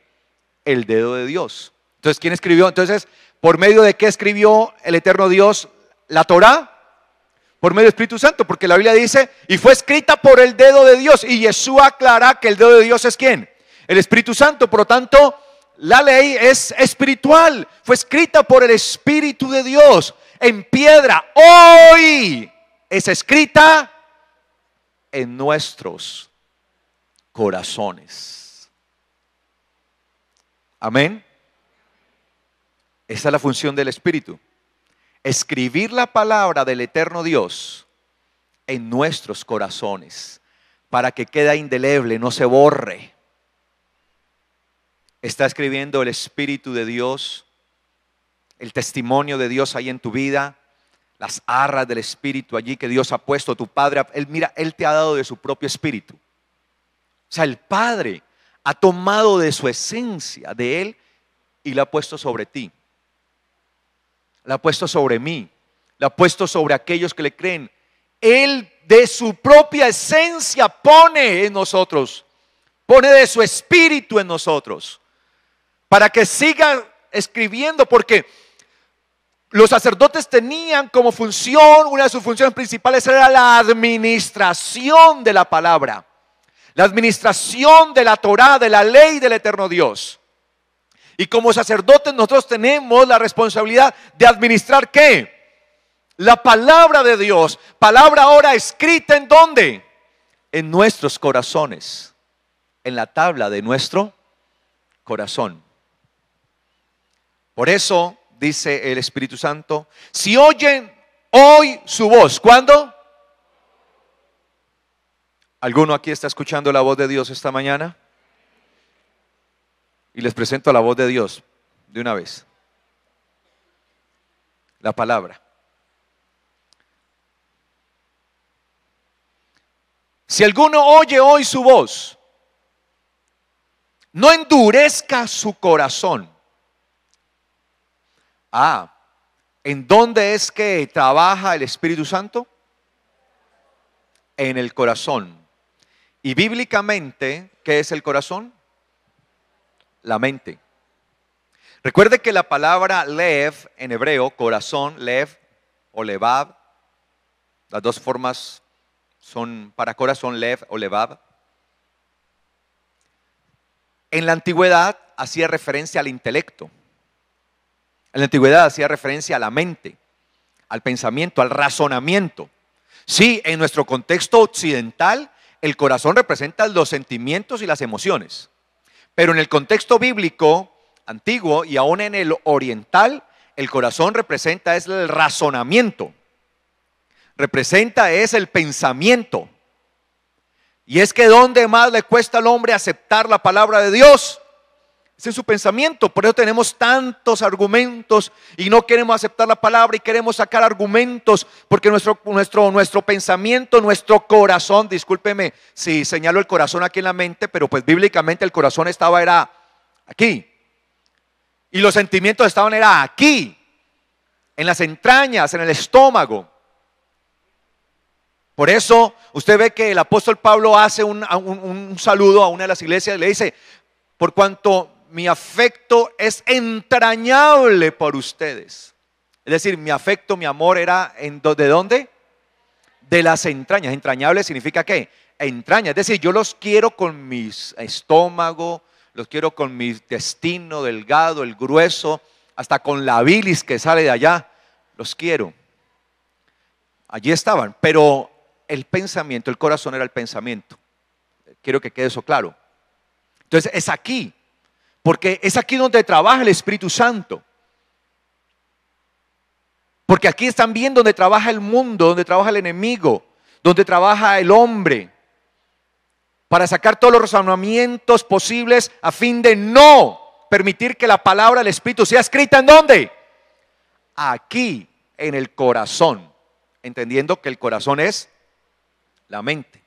El dedo de Dios. Entonces, ¿quién escribió? Entonces, ¿por medio de qué escribió el eterno Dios la Torah? Por medio del Espíritu Santo, porque la Biblia dice, y fue escrita por el dedo de Dios. Y Yeshua aclara que el dedo de Dios es ¿quién? El Espíritu Santo. Por lo tanto, la ley es espiritual. Fue escrita por el Espíritu de Dios en piedra. Hoy es escrita en nuestros corazones. Amén. Esa es la función del Espíritu. Escribir la palabra del eterno Dios en nuestros corazones para que quede indeleble, no se borre. Está escribiendo el Espíritu de Dios, el testimonio de Dios ahí en tu vida, las arras del Espíritu allí que Dios ha puesto, tu Padre, Él te ha dado de su propio Espíritu. O sea, el Padre ha tomado de su esencia, de Él, y la ha puesto sobre ti. La ha puesto sobre mí, la ha puesto sobre aquellos que le creen. Él de su propia esencia pone en nosotros, pone de su espíritu en nosotros, para que siga escribiendo, porque los sacerdotes tenían como función, una de sus funciones principales era la administración de la palabra, la administración de la Torah, de la ley del eterno Dios. Y como sacerdotes nosotros tenemos la responsabilidad de administrar ¿qué? La palabra de Dios. Palabra ahora escrita ¿en dónde? En nuestros corazones. En la tabla de nuestro corazón. Por eso dice el Espíritu Santo, si oyen hoy su voz. ¿Cuándo? ¿Alguno aquí está escuchando la voz de Dios esta mañana? Y les presento la voz de Dios de una vez. La palabra. Si alguno oye hoy su voz, no endurezca su corazón. ¿En dónde es que trabaja el Espíritu Santo? En el corazón. Y bíblicamente, ¿qué es el corazón? La mente. Recuerde que la palabra lev en hebreo, corazón, lev o levab, las dos formas son para corazón, lev o levab. En la antigüedad hacía referencia al intelecto. En la antigüedad hacía referencia a la mente, al pensamiento, al razonamiento. Sí, en nuestro contexto occidental, el corazón representa los sentimientos y las emociones. Pero en el contexto bíblico antiguo y aún en el oriental, el corazón representa es el razonamiento. Representa es el pensamiento. Y es que ¿dónde más le cuesta al hombre aceptar la palabra de Dios? Es en su pensamiento. Por eso tenemos tantos argumentos y no queremos aceptar la palabra y queremos sacar argumentos, porque nuestro pensamiento, nuestro corazón, discúlpeme si señalo el corazón aquí en la mente, pero pues bíblicamente el corazón era aquí. Y los sentimientos era aquí, en las entrañas, en el estómago. Por eso usted ve que el apóstol Pablo hace un saludo a una de las iglesias y le dice: por cuanto mi afecto es entrañable por ustedes. Es decir, mi afecto, mi amor era ¿de dónde? De las entrañas. Entrañable significa ¿qué? Entrañas. Es decir, yo los quiero con mi estómago, los quiero con mi intestino delgado, el grueso, hasta con la bilis que sale de allá. Los quiero. Allí estaban, pero el pensamiento, el corazón era el pensamiento. Quiero que quede eso claro. Entonces es aquí, porque es aquí donde trabaja el Espíritu Santo. Porque aquí es también donde trabaja el mundo, donde trabaja el enemigo, donde trabaja el hombre, para sacar todos los razonamientos posibles a fin de no permitir que la palabra del Espíritu sea escrita ¿en dónde? Aquí, en el corazón, entendiendo que el corazón es la mente.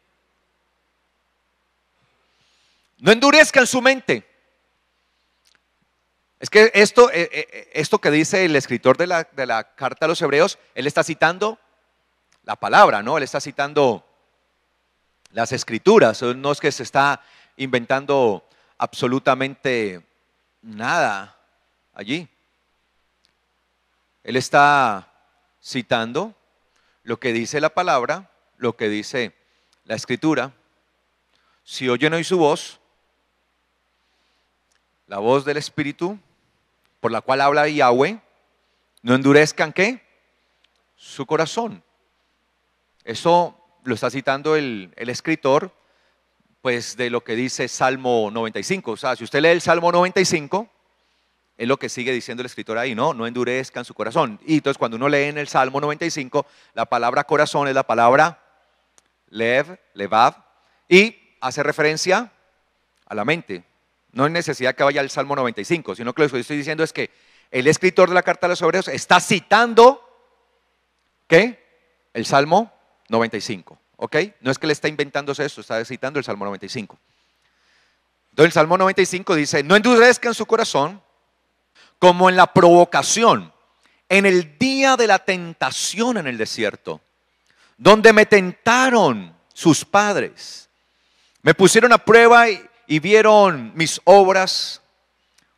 No endurezcan su mente. Es que esto que dice el escritor de la carta a los Hebreos, él está citando la palabra, ¿no? Él está citando las escrituras. No es que se está inventando absolutamente nada allí. Él está citando lo que dice la palabra, lo que dice la escritura. Si oyen hoy su voz, la voz del Espíritu, por la cual habla Yahweh, no endurezcan ¿qué? Su corazón. Eso lo está citando el escritor, pues de lo que dice Salmo 95. O sea, si usted lee el Salmo 95, es lo que sigue diciendo el escritor ahí, ¿no? No endurezcan su corazón. Y entonces cuando uno lee en el Salmo 95, la palabra corazón es la palabra levav, y hace referencia a la mente. No hay necesidad que vaya al Salmo 95, sino que lo que estoy diciendo es que el escritor de la carta a los Hebreos está citando ¿qué? El Salmo 95, ¿ok? No es que le está inventándose esto, está citando el Salmo 95. Entonces el Salmo 95 dice: no endurezcan su corazón como en la provocación, en el día de la tentación en el desierto, donde me tentaron sus padres, me pusieron a prueba y vieron mis obras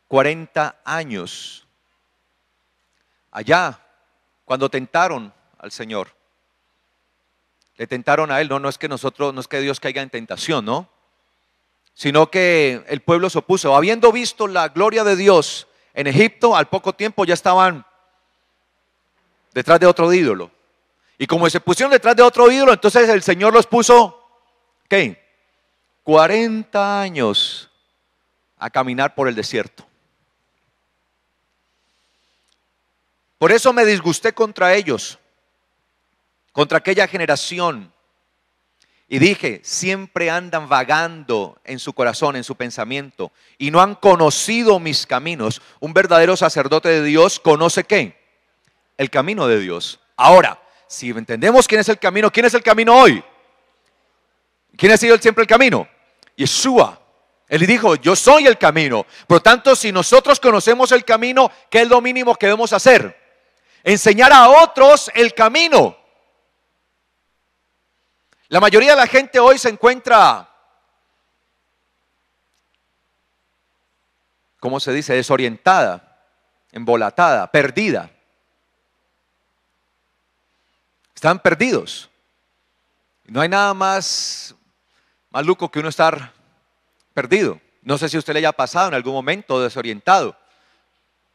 40 años. Allá, cuando tentaron al Señor, le tentaron a Él. No es que nosotros, no es que Dios caiga en tentación, ¿no? Sino que el pueblo se opuso. Habiendo visto la gloria de Dios en Egipto, al poco tiempo ya estaban detrás de otro ídolo. Y como se pusieron detrás de otro ídolo, entonces el Señor los puso, ¿qué? 40 años a caminar por el desierto. Por eso me disgusté contra ellos, contra aquella generación, y dije: siempre andan vagando en su corazón, en su pensamiento, y no han conocido mis caminos. Un verdadero sacerdote de Dios conoce ¿qué? El camino de Dios. Ahora, si entendemos quién es el camino hoy? ¿Quién ha sido siempre el camino? Yeshua. Él dijo: yo soy el camino. Por lo tanto, si nosotros conocemos el camino, ¿qué es lo mínimo que debemos hacer? Enseñar a otros el camino. La mayoría de la gente hoy se encuentra, ¿cómo se dice?, desorientada. embolatada, perdida. Están perdidos. No hay nada más maluco que uno estar perdido. No sé si a usted le haya pasado en algún momento desorientado.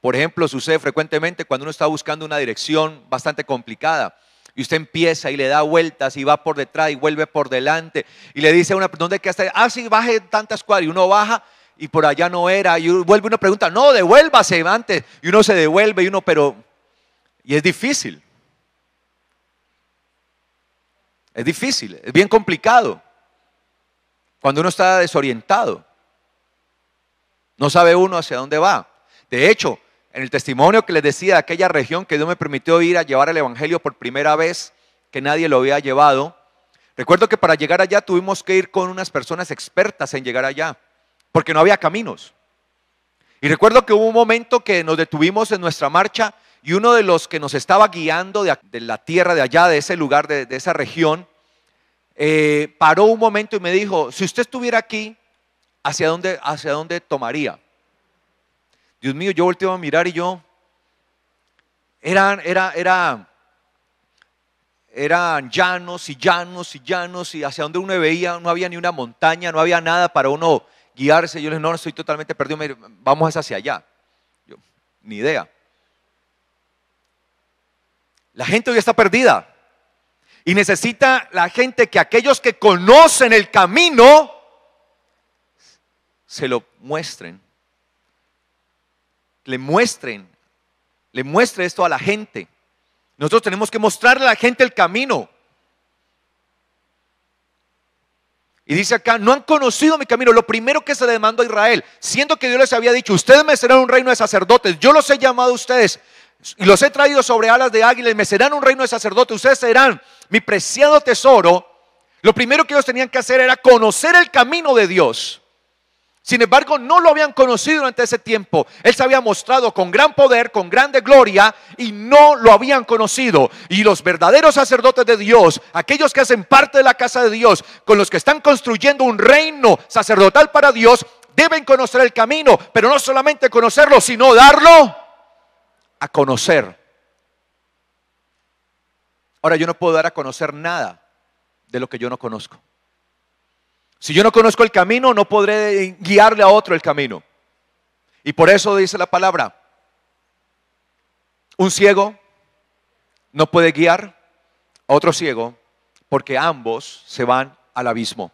Por ejemplo, sucede frecuentemente cuando uno está buscando una dirección bastante complicada y usted empieza y le da vueltas y va por detrás y vuelve por delante y le dice a una, ¿dónde queda? Ah, sí, baje tantas cuadras, y uno baja y por allá no era, y vuelve una pregunta, no, devuélvase antes, y uno se devuelve y uno, y es difícil. Es difícil, es bien complicado cuando uno está desorientado. No sabe uno hacia dónde va. De hecho, en el testimonio que les decía de aquella región que Dios me permitió ir a llevar el evangelio por primera vez, que nadie lo había llevado, recuerdo que para llegar allá tuvimos que ir con unas personas expertas en llegar allá, porque no había caminos. Y recuerdo que hubo un momento que nos detuvimos en nuestra marcha y uno de los que nos estaba guiando de la tierra de allá, de ese lugar, de esa región, paró un momento y me dijo, si usted estuviera aquí, ¿hacia dónde tomaría? Dios mío, yo volteaba a mirar y yo, eran llanos y llanos y llanos, y hacia donde uno veía no había ni una montaña, no había nada para uno guiarse. Yo le dije, no, estoy totalmente perdido, vamos hacia allá. Yo, ni idea. La gente hoy está perdida y necesita la gente que aquellos que conocen el camino se lo muestren. Le muestre esto a la gente. Nosotros tenemos que mostrarle a la gente el camino. Y dice acá, no han conocido mi camino. Lo primero que se le demandó a Israel, siendo que Dios les había dicho, ustedes me serán un reino de sacerdotes, yo los he llamado a ustedes y los he traído sobre alas de águila y me serán un reino de sacerdotes, ustedes serán mi preciado tesoro. Lo primero que ellos tenían que hacer era conocer el camino de Dios. Sin embargo, no lo habían conocido durante ese tiempo. Él se había mostrado con gran poder, con grande gloria, y no lo habían conocido. Y los verdaderos sacerdotes de Dios, aquellos que hacen parte de la casa de Dios, con los que están construyendo un reino sacerdotal para Dios, deben conocer el camino, pero no solamente conocerlo, sino darlo a conocer. Ahora, yo no puedo dar a conocer nada de lo que yo no conozco. Si yo no conozco el camino, no podré guiarle a otro el camino. Y por eso dice la palabra, un ciego no puede guiar a otro ciego porque ambos se van al abismo.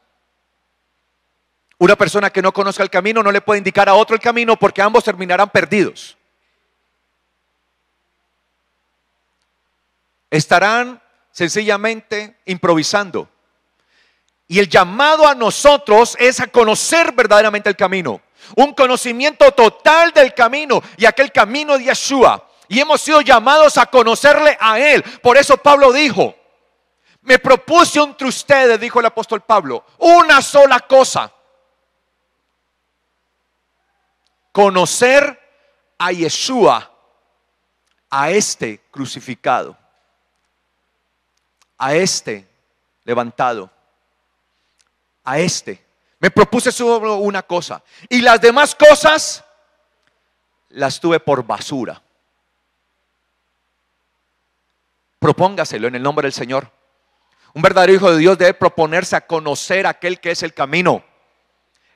Una persona que no conozca el camino no le puede indicar a otro el camino porque ambos terminarán perdidos. Estarán sencillamente improvisando. Y el llamado a nosotros es a conocer verdaderamente el camino. Un conocimiento total del camino y aquel camino de Yeshua. Y hemos sido llamados a conocerle a Él. Por eso Pablo dijo, me propuse entre ustedes, dijo el apóstol Pablo, una sola cosa. Conocer a Yeshua, a este crucificado, a este levantado. A este. Me propuse solo una cosa. Y las demás cosas las tuve por basura. Propóngaselo en el nombre del Señor. Un verdadero hijo de Dios debe proponerse a conocer aquel que es el camino.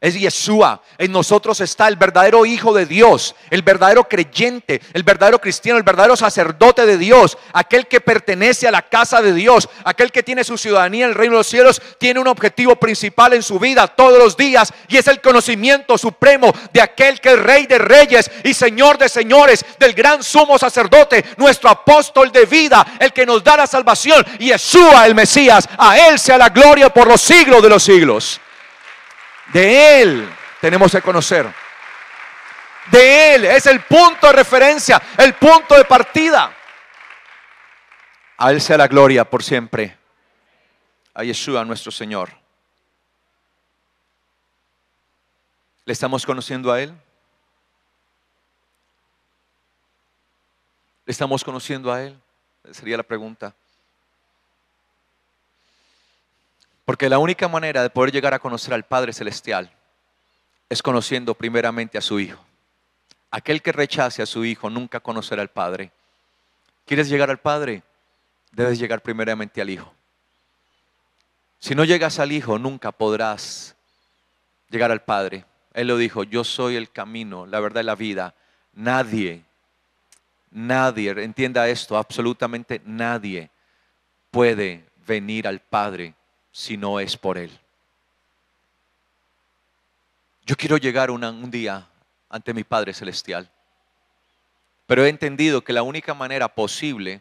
Es Yeshua. En nosotros está el verdadero hijo de Dios, el verdadero creyente, el verdadero cristiano, el verdadero sacerdote de Dios, aquel que pertenece a la casa de Dios, aquel que tiene su ciudadanía en el reino de los cielos, tiene un objetivo principal en su vida todos los días, y es el conocimiento supremo de aquel que es Rey de reyes y Señor de señores, del gran sumo sacerdote, nuestro apóstol de vida, el que nos da la salvación, Yeshua el Mesías. A Él sea la gloria por los siglos de los siglos. De Él tenemos que conocer. De Él es el punto de referencia, el punto de partida. A Él sea la gloria por siempre. A Yeshua nuestro Señor. ¿Le estamos conociendo a Él? ¿Le estamos conociendo a Él? Sería la pregunta. Porque la única manera de poder llegar a conocer al Padre Celestial es conociendo primeramente a su Hijo. Aquel que rechace a su hijo nunca conocerá al Padre. ¿Quieres llegar al Padre? Debes llegar primeramente al Hijo. Si no llegas al Hijo, nunca podrás llegar al Padre. Él lo dijo, yo soy el camino, la verdad y la vida. Nadie, entienda esto, absolutamente nadie puede venir al Padre si no es por Él. Yo quiero llegar un día ante mi Padre Celestial, pero he entendido que la única manera posible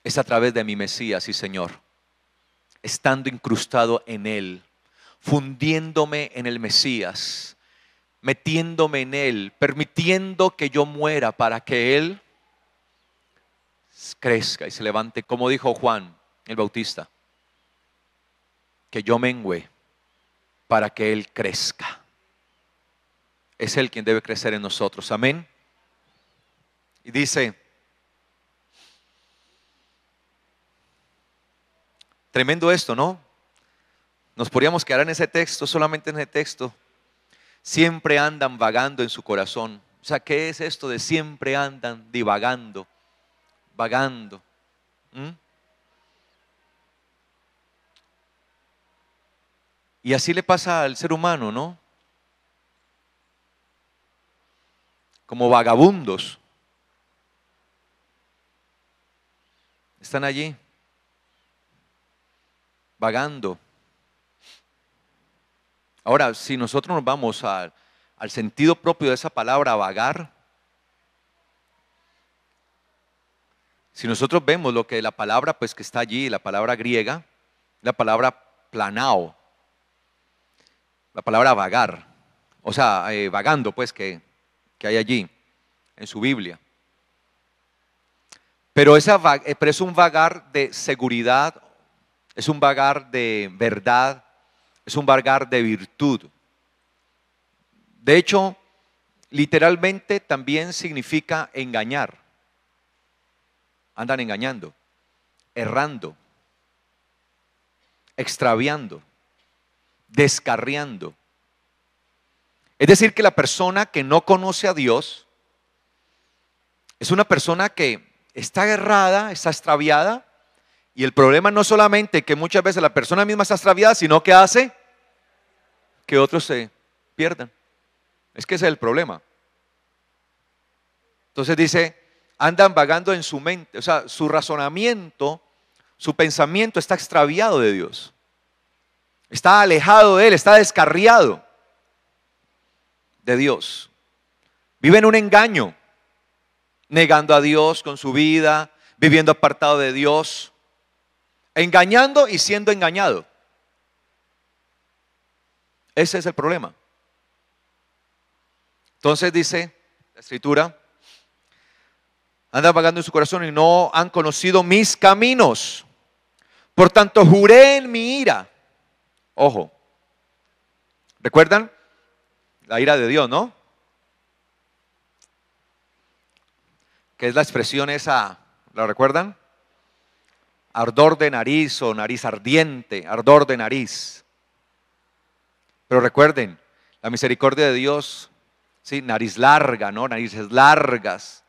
es a través de mi Mesías y Señor, estando incrustado en Él, fundiéndome en el Mesías, metiéndome en Él, permitiendo que yo muera para que Él crezca y se levante, como dijo Juan el Bautista, que yo mengüe para que Él crezca. Es Él quien debe crecer en nosotros, amén. Y dice, tremendo esto, ¿no? Nos podríamos quedar en ese texto, solamente en ese texto. Siempre andan vagando en su corazón. O sea, ¿qué es esto de siempre andan divagando, vagando? Y así le pasa al ser humano, ¿no? Como vagabundos. Están allí, vagando. Ahora, si nosotros nos vamos al sentido propio de esa palabra vagar, si nosotros vemos lo que la palabra pues que está allí, la palabra griega, la palabra planao, la palabra vagar, o sea, vagando pues que hay allí en su Biblia. Pero es un vagar de seguridad, es un vagar de verdad, es un vagar de virtud. De hecho, literalmente también significa engañar. Andan engañando, errando, extraviando, descarriando. Es decir, que la persona que no conoce a Dios es una persona que está errada, está extraviada. Y el problema no solamente que muchas veces la persona misma está extraviada, sino que hace que otros se pierdan. Es que ese es el problema. Entonces dice, andan vagando en su mente, o sea, su razonamiento, su pensamiento está extraviado de Dios. Está alejado de Él, está descarriado de Dios. Vive en un engaño, negando a Dios con su vida, viviendo apartado de Dios, engañando y siendo engañado. Ese es el problema. Entonces dice la Escritura, andan vagando en su corazón y no han conocido mis caminos. Por tanto, juré en mi ira. Ojo, ¿recuerdan? La ira de Dios, ¿no? Que es la expresión esa, ¿la recuerdan? Ardor de nariz o nariz ardiente, ardor de nariz. Pero recuerden, la misericordia de Dios, sí, nariz larga, ¿no? Narices largas,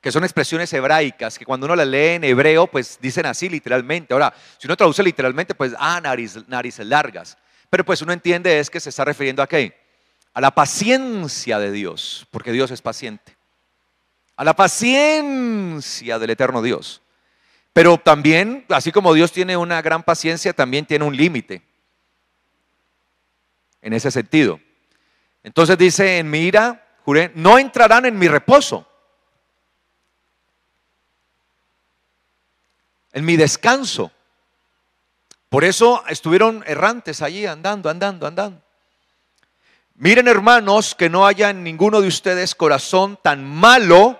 que son expresiones hebraicas, que cuando uno las lee en hebreo, pues dicen así literalmente. Ahora, si uno traduce literalmente, pues, narices largas. Pero pues uno entiende es que se está refiriendo a ¿qué? A la paciencia de Dios, porque Dios es paciente. A la paciencia del eterno Dios. Pero también, así como Dios tiene una gran paciencia, también tiene un límite. En ese sentido. Entonces dice, en mi ira, juré, no entrarán en mi reposo. En mi descanso. Por eso estuvieron errantes allí, andando. Miren, hermanos, que no haya en ninguno de ustedes corazón tan malo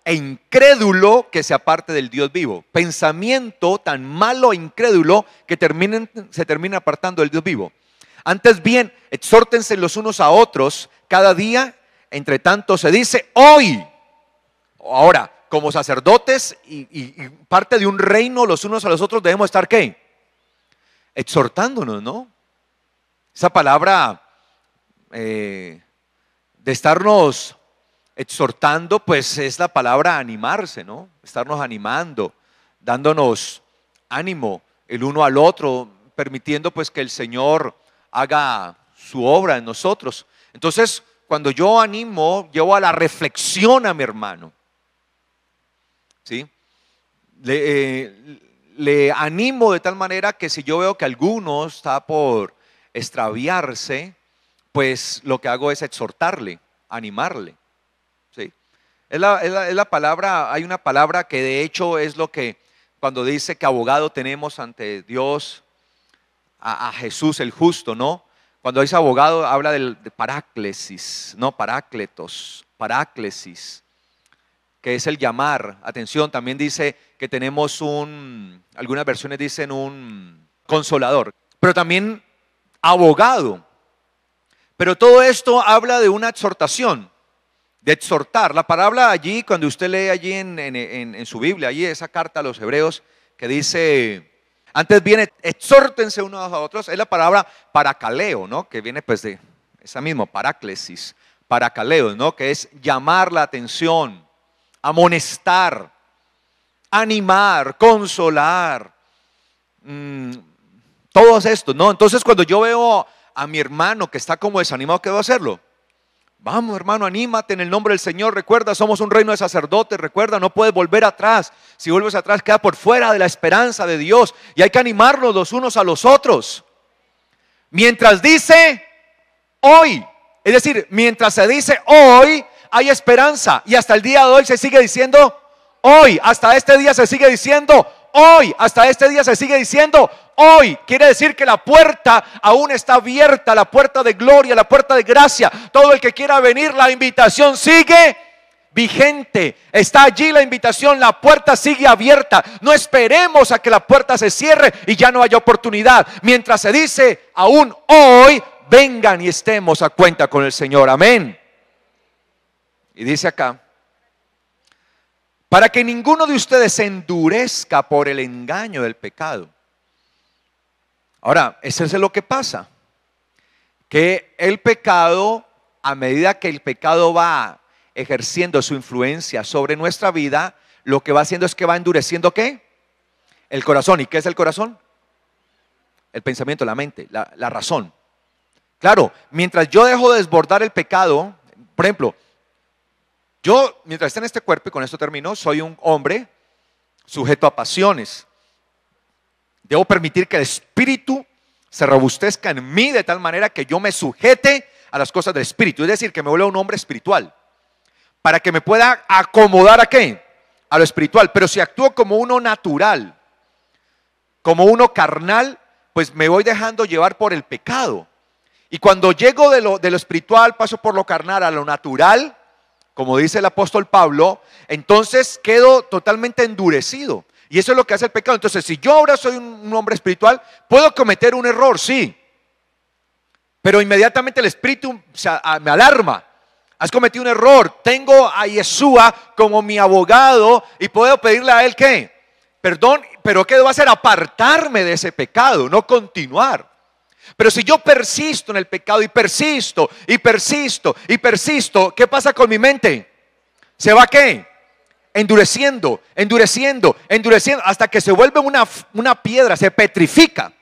e incrédulo que se aparte del Dios vivo. Pensamiento tan malo e incrédulo que se termina apartando del Dios vivo. Antes bien, exhórtense los unos a otros cada día, entre tanto se dice hoy. Ahora, como sacerdotes y parte de un reino, los unos a los otros debemos estar ¿qué? Exhortándonos, ¿no? Esa palabra de estarnos Exhortando, pues es la palabra animarse, ¿no? Estarnos animando, dándonos ánimo el uno al otro, permitiendo pues que el Señor haga su obra en nosotros. Entonces, cuando yo animo, llevo a la reflexión a mi hermano, ¿sí? Le animo de tal manera que si yo veo que alguno está por extraviarse, pues lo que hago es exhortarle, animarle, ¿sí? Es la palabra, hay una palabra que de hecho es lo que cuando dice que abogado tenemos ante Dios, a Jesús el justo, ¿no? Cuando dice abogado habla de paráclesis, no parácletos, paráclesis, que es el llamar. Atención, también dice que tenemos algunas versiones dicen un consolador, pero también abogado. Pero todo esto habla de una exhortación, de exhortar. La palabra allí, cuando usted lee allí en su Biblia, allí esa carta a los hebreos que dice, antes viene, exhórtense unos a otros, es la palabra paracaleo, ¿no? Que viene pues de esa misma, paráclesis, paracaleo, ¿no? Que es llamar la atención, amonestar, animar, consolar, todos estos, ¿no? Entonces cuando yo veo a mi hermano que está como desanimado, ¿qué debo hacerlo? Vamos, hermano, anímate en el nombre del Señor. Recuerda, somos un reino de sacerdotes. Recuerda, no puedes volver atrás. Si vuelves atrás, queda por fuera de la esperanza de Dios. Y hay que animarnos los unos a los otros. Mientras dice hoy, es decir, mientras se dice hoy, hay esperanza. Y hasta el día de hoy se sigue diciendo hoy. Hasta este día se sigue diciendo hoy. Hasta este día se sigue diciendo hoy. Quiere decir que la puerta aún está abierta, la puerta de gloria, la puerta de gracia. Todo el que quiera venir, la invitación sigue vigente. Está allí la invitación, la puerta sigue abierta. No esperemos a que la puerta se cierre y ya no haya oportunidad. Mientras se dice aún hoy, vengan y estemos a cuenta con el Señor. Amén. Y dice acá, para que ninguno de ustedes se endurezca por el engaño del pecado. Ahora, eso es lo que pasa, que el pecado, a medida que el pecado va ejerciendo su influencia sobre nuestra vida, lo que va haciendo es que va endureciendo ¿qué? El corazón. ¿Y qué es el corazón? El pensamiento, la mente, la razón. Claro, mientras yo dejo de desbordar el pecado, por ejemplo, yo mientras esté en este cuerpo, y con esto termino, soy un hombre sujeto a pasiones. Debo permitir que el espíritu se robustezca en mí de tal manera que yo me sujete a las cosas del espíritu. Es decir, que me vuelva un hombre espiritual. Para que me pueda acomodar ¿a qué? A lo espiritual. Pero si actúo como uno natural, como uno carnal, pues me voy dejando llevar por el pecado. Y cuando llego de lo espiritual, paso por lo carnal a lo natural, como dice el apóstol Pablo, entonces quedo totalmente endurecido. Y eso es lo que hace el pecado. Entonces, si yo ahora soy un hombre espiritual, puedo cometer un error, sí. Pero inmediatamente el espíritu me alarma. Has cometido un error. Tengo a Yeshua como mi abogado y puedo pedirle a él ¿qué? Perdón, pero ¿qué debo hacer? Apartarme de ese pecado, no continuar. Pero si yo persisto en el pecado y persisto y persisto y persisto, ¿qué pasa con mi mente? ¿Se va qué? Endureciendo, endureciendo, endureciendo, hasta que se vuelve una piedra, se petrifica.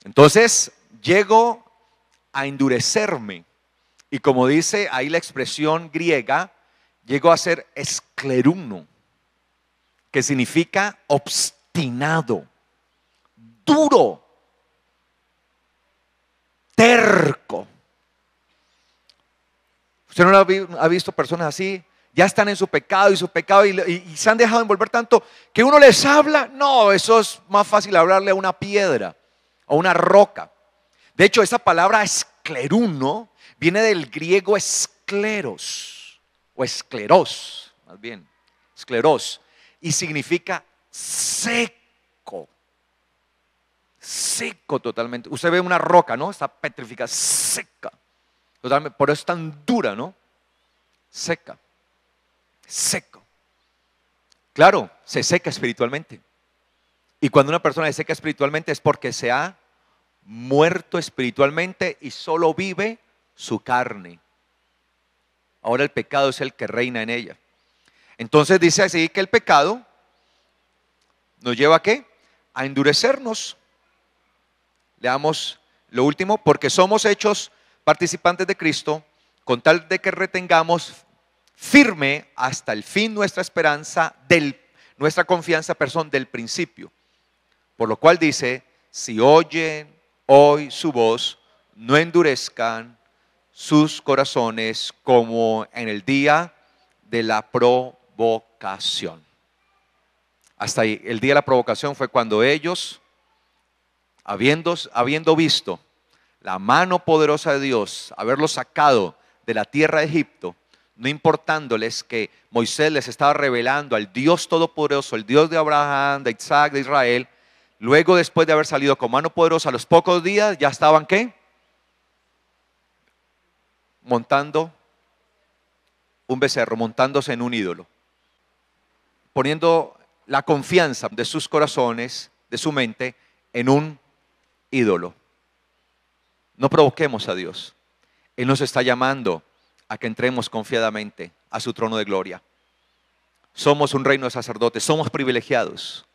Entonces llego a endurecerme. Y como dice ahí la expresión griega, llego a ser escleruno, que significa obstinado, duro, terco. ¿Usted no ha visto personas así? Ya están en su pecado y se han dejado envolver tanto que uno les habla. No, eso es más fácil hablarle a una piedra, a una roca. De hecho, esa palabra escleruno viene del griego escleros o escleros, más bien, escleros, y significa seco, seco totalmente. Usted ve una roca, ¿no? Está petrificada, seca. Totalmente, por eso es tan dura, ¿no? Seca, seco. Claro, se seca espiritualmente. Y cuando una persona se seca espiritualmente es porque se ha muerto espiritualmente y solo vive su carne. Ahora el pecado es el que reina en ella. Entonces dice así que el pecado nos lleva ¿a qué? A endurecernos. Leamos lo último, porque somos hechos participantes de Cristo, con tal de que retengamos firme hasta el fin nuestra esperanza, nuestra confianza, del principio. Por lo cual dice, si oyen hoy su voz, no endurezcan sus corazones como en el día de la provocación. Hasta ahí, el día de la provocación fue cuando ellos, habiendo visto la mano poderosa de Dios, haberlos sacado de la tierra de Egipto, no importándoles que Moisés les estaba revelando al Dios todopoderoso, el Dios de Abraham, de Isaac, de Israel. Luego, después de haber salido con mano poderosa, a los pocos días ya estaban ¿qué? Montando un becerro, montándose en un ídolo, poniendo la confianza de sus corazones, de su mente, en un ídolo. No provoquemos a Dios. Él nos está llamando a que entremos confiadamente a su trono de gloria. Somos un reino de sacerdotes, somos privilegiados.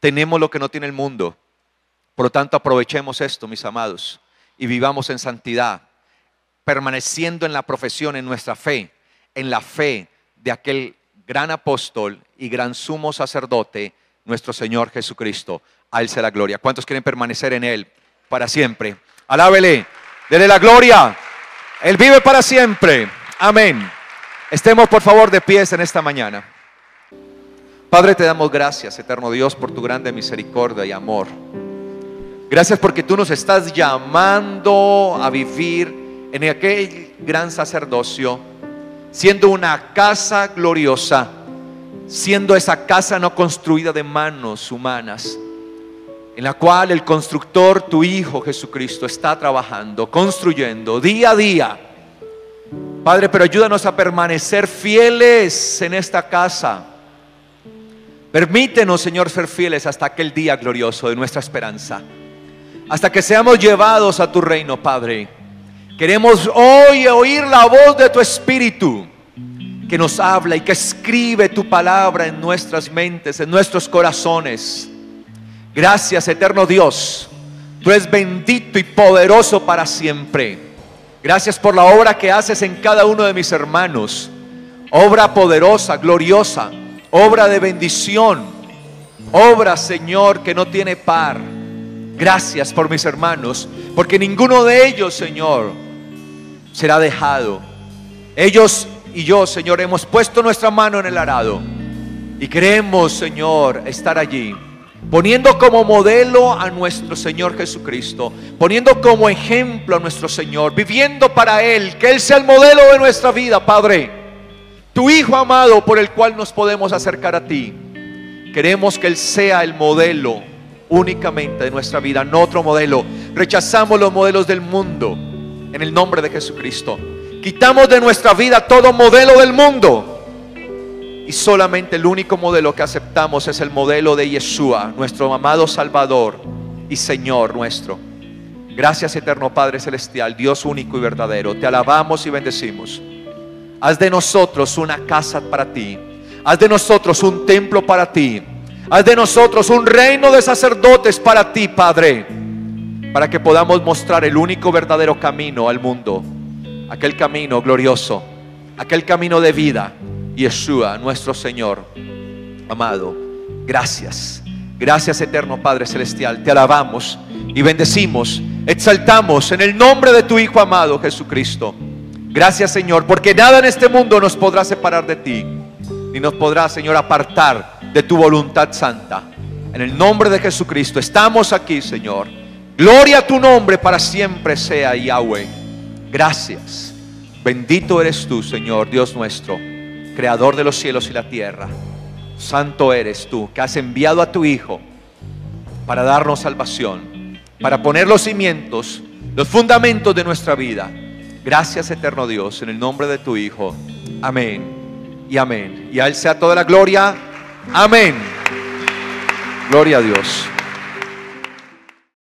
Tenemos lo que no tiene el mundo. Por lo tanto, aprovechemos esto, mis amados, y vivamos en santidad, permaneciendo en la profesión, en nuestra fe, en la fe de aquel gran apóstol y gran sumo sacerdote, nuestro Señor Jesucristo. A Él sea la gloria. ¿Cuántos quieren permanecer en Él para siempre? Alábele, dele la gloria. Él vive para siempre. Amén. Estemos por favor de pies en esta mañana. Padre, te damos gracias, eterno Dios, por tu grande misericordia y amor. Gracias porque tú nos estás llamando a vivir en aquel gran sacerdocio, siendo una casa gloriosa, siendo esa casa no construida de manos humanas, en la cual el constructor, tu Hijo Jesucristo, está trabajando, construyendo día a día. Padre, pero ayúdanos a permanecer fieles en esta casa. Permítenos, Señor, ser fieles hasta aquel día glorioso de nuestra esperanza, hasta que seamos llevados a tu reino, Padre. Queremos hoy oír la voz de tu Espíritu, que nos habla y que escribe tu palabra en nuestras mentes, en nuestros corazones. Gracias, eterno Dios. Tú eres bendito y poderoso para siempre. Gracias por la obra que haces en cada uno de mis hermanos. Obra poderosa, gloriosa, obra de bendición, obra, Señor, que no tiene par. Gracias por mis hermanos, porque ninguno de ellos, Señor, será dejado. Ellos y yo, Señor, hemos puesto nuestra mano en el arado y queremos, Señor, estar allí, poniendo como modelo a nuestro Señor Jesucristo, poniendo como ejemplo a nuestro Señor, viviendo para Él, que Él sea el modelo de nuestra vida, Padre. Tu Hijo amado por el cual nos podemos acercar a ti. Queremos que Él sea el modelo únicamente de nuestra vida, no otro modelo. Rechazamos los modelos del mundo en el nombre de Jesucristo. Quitamos de nuestra vida todo modelo del mundo y solamente el único modelo que aceptamos es el modelo de Yeshua, nuestro amado Salvador y Señor nuestro. Gracias, eterno Padre Celestial, Dios único y verdadero. Te alabamos y bendecimos. Haz de nosotros una casa para ti. Haz de nosotros un templo para ti. Haz de nosotros un reino de sacerdotes para ti, Padre, para que podamos mostrar el único verdadero camino al mundo, aquel camino glorioso, aquel camino de vida, Yeshua, nuestro Señor amado. Gracias, gracias, eterno Padre Celestial. Te alabamos y bendecimos, exaltamos en el nombre de tu Hijo amado Jesucristo. Gracias, Señor, porque nada en este mundo nos podrá separar de ti, ni nos podrá, Señor, apartar de tu voluntad santa. En el nombre de Jesucristo estamos aquí, Señor. Gloria a tu nombre para siempre sea, Yahweh. Gracias. Bendito eres tú, Señor, Dios nuestro, creador de los cielos y la tierra. Santo eres tú, que has enviado a tu Hijo para darnos salvación, para poner los cimientos, los fundamentos de nuestra vida. Gracias, eterno Dios, en el nombre de tu Hijo. Amén y amén. Y a Él sea toda la gloria. Amén. Gloria a Dios.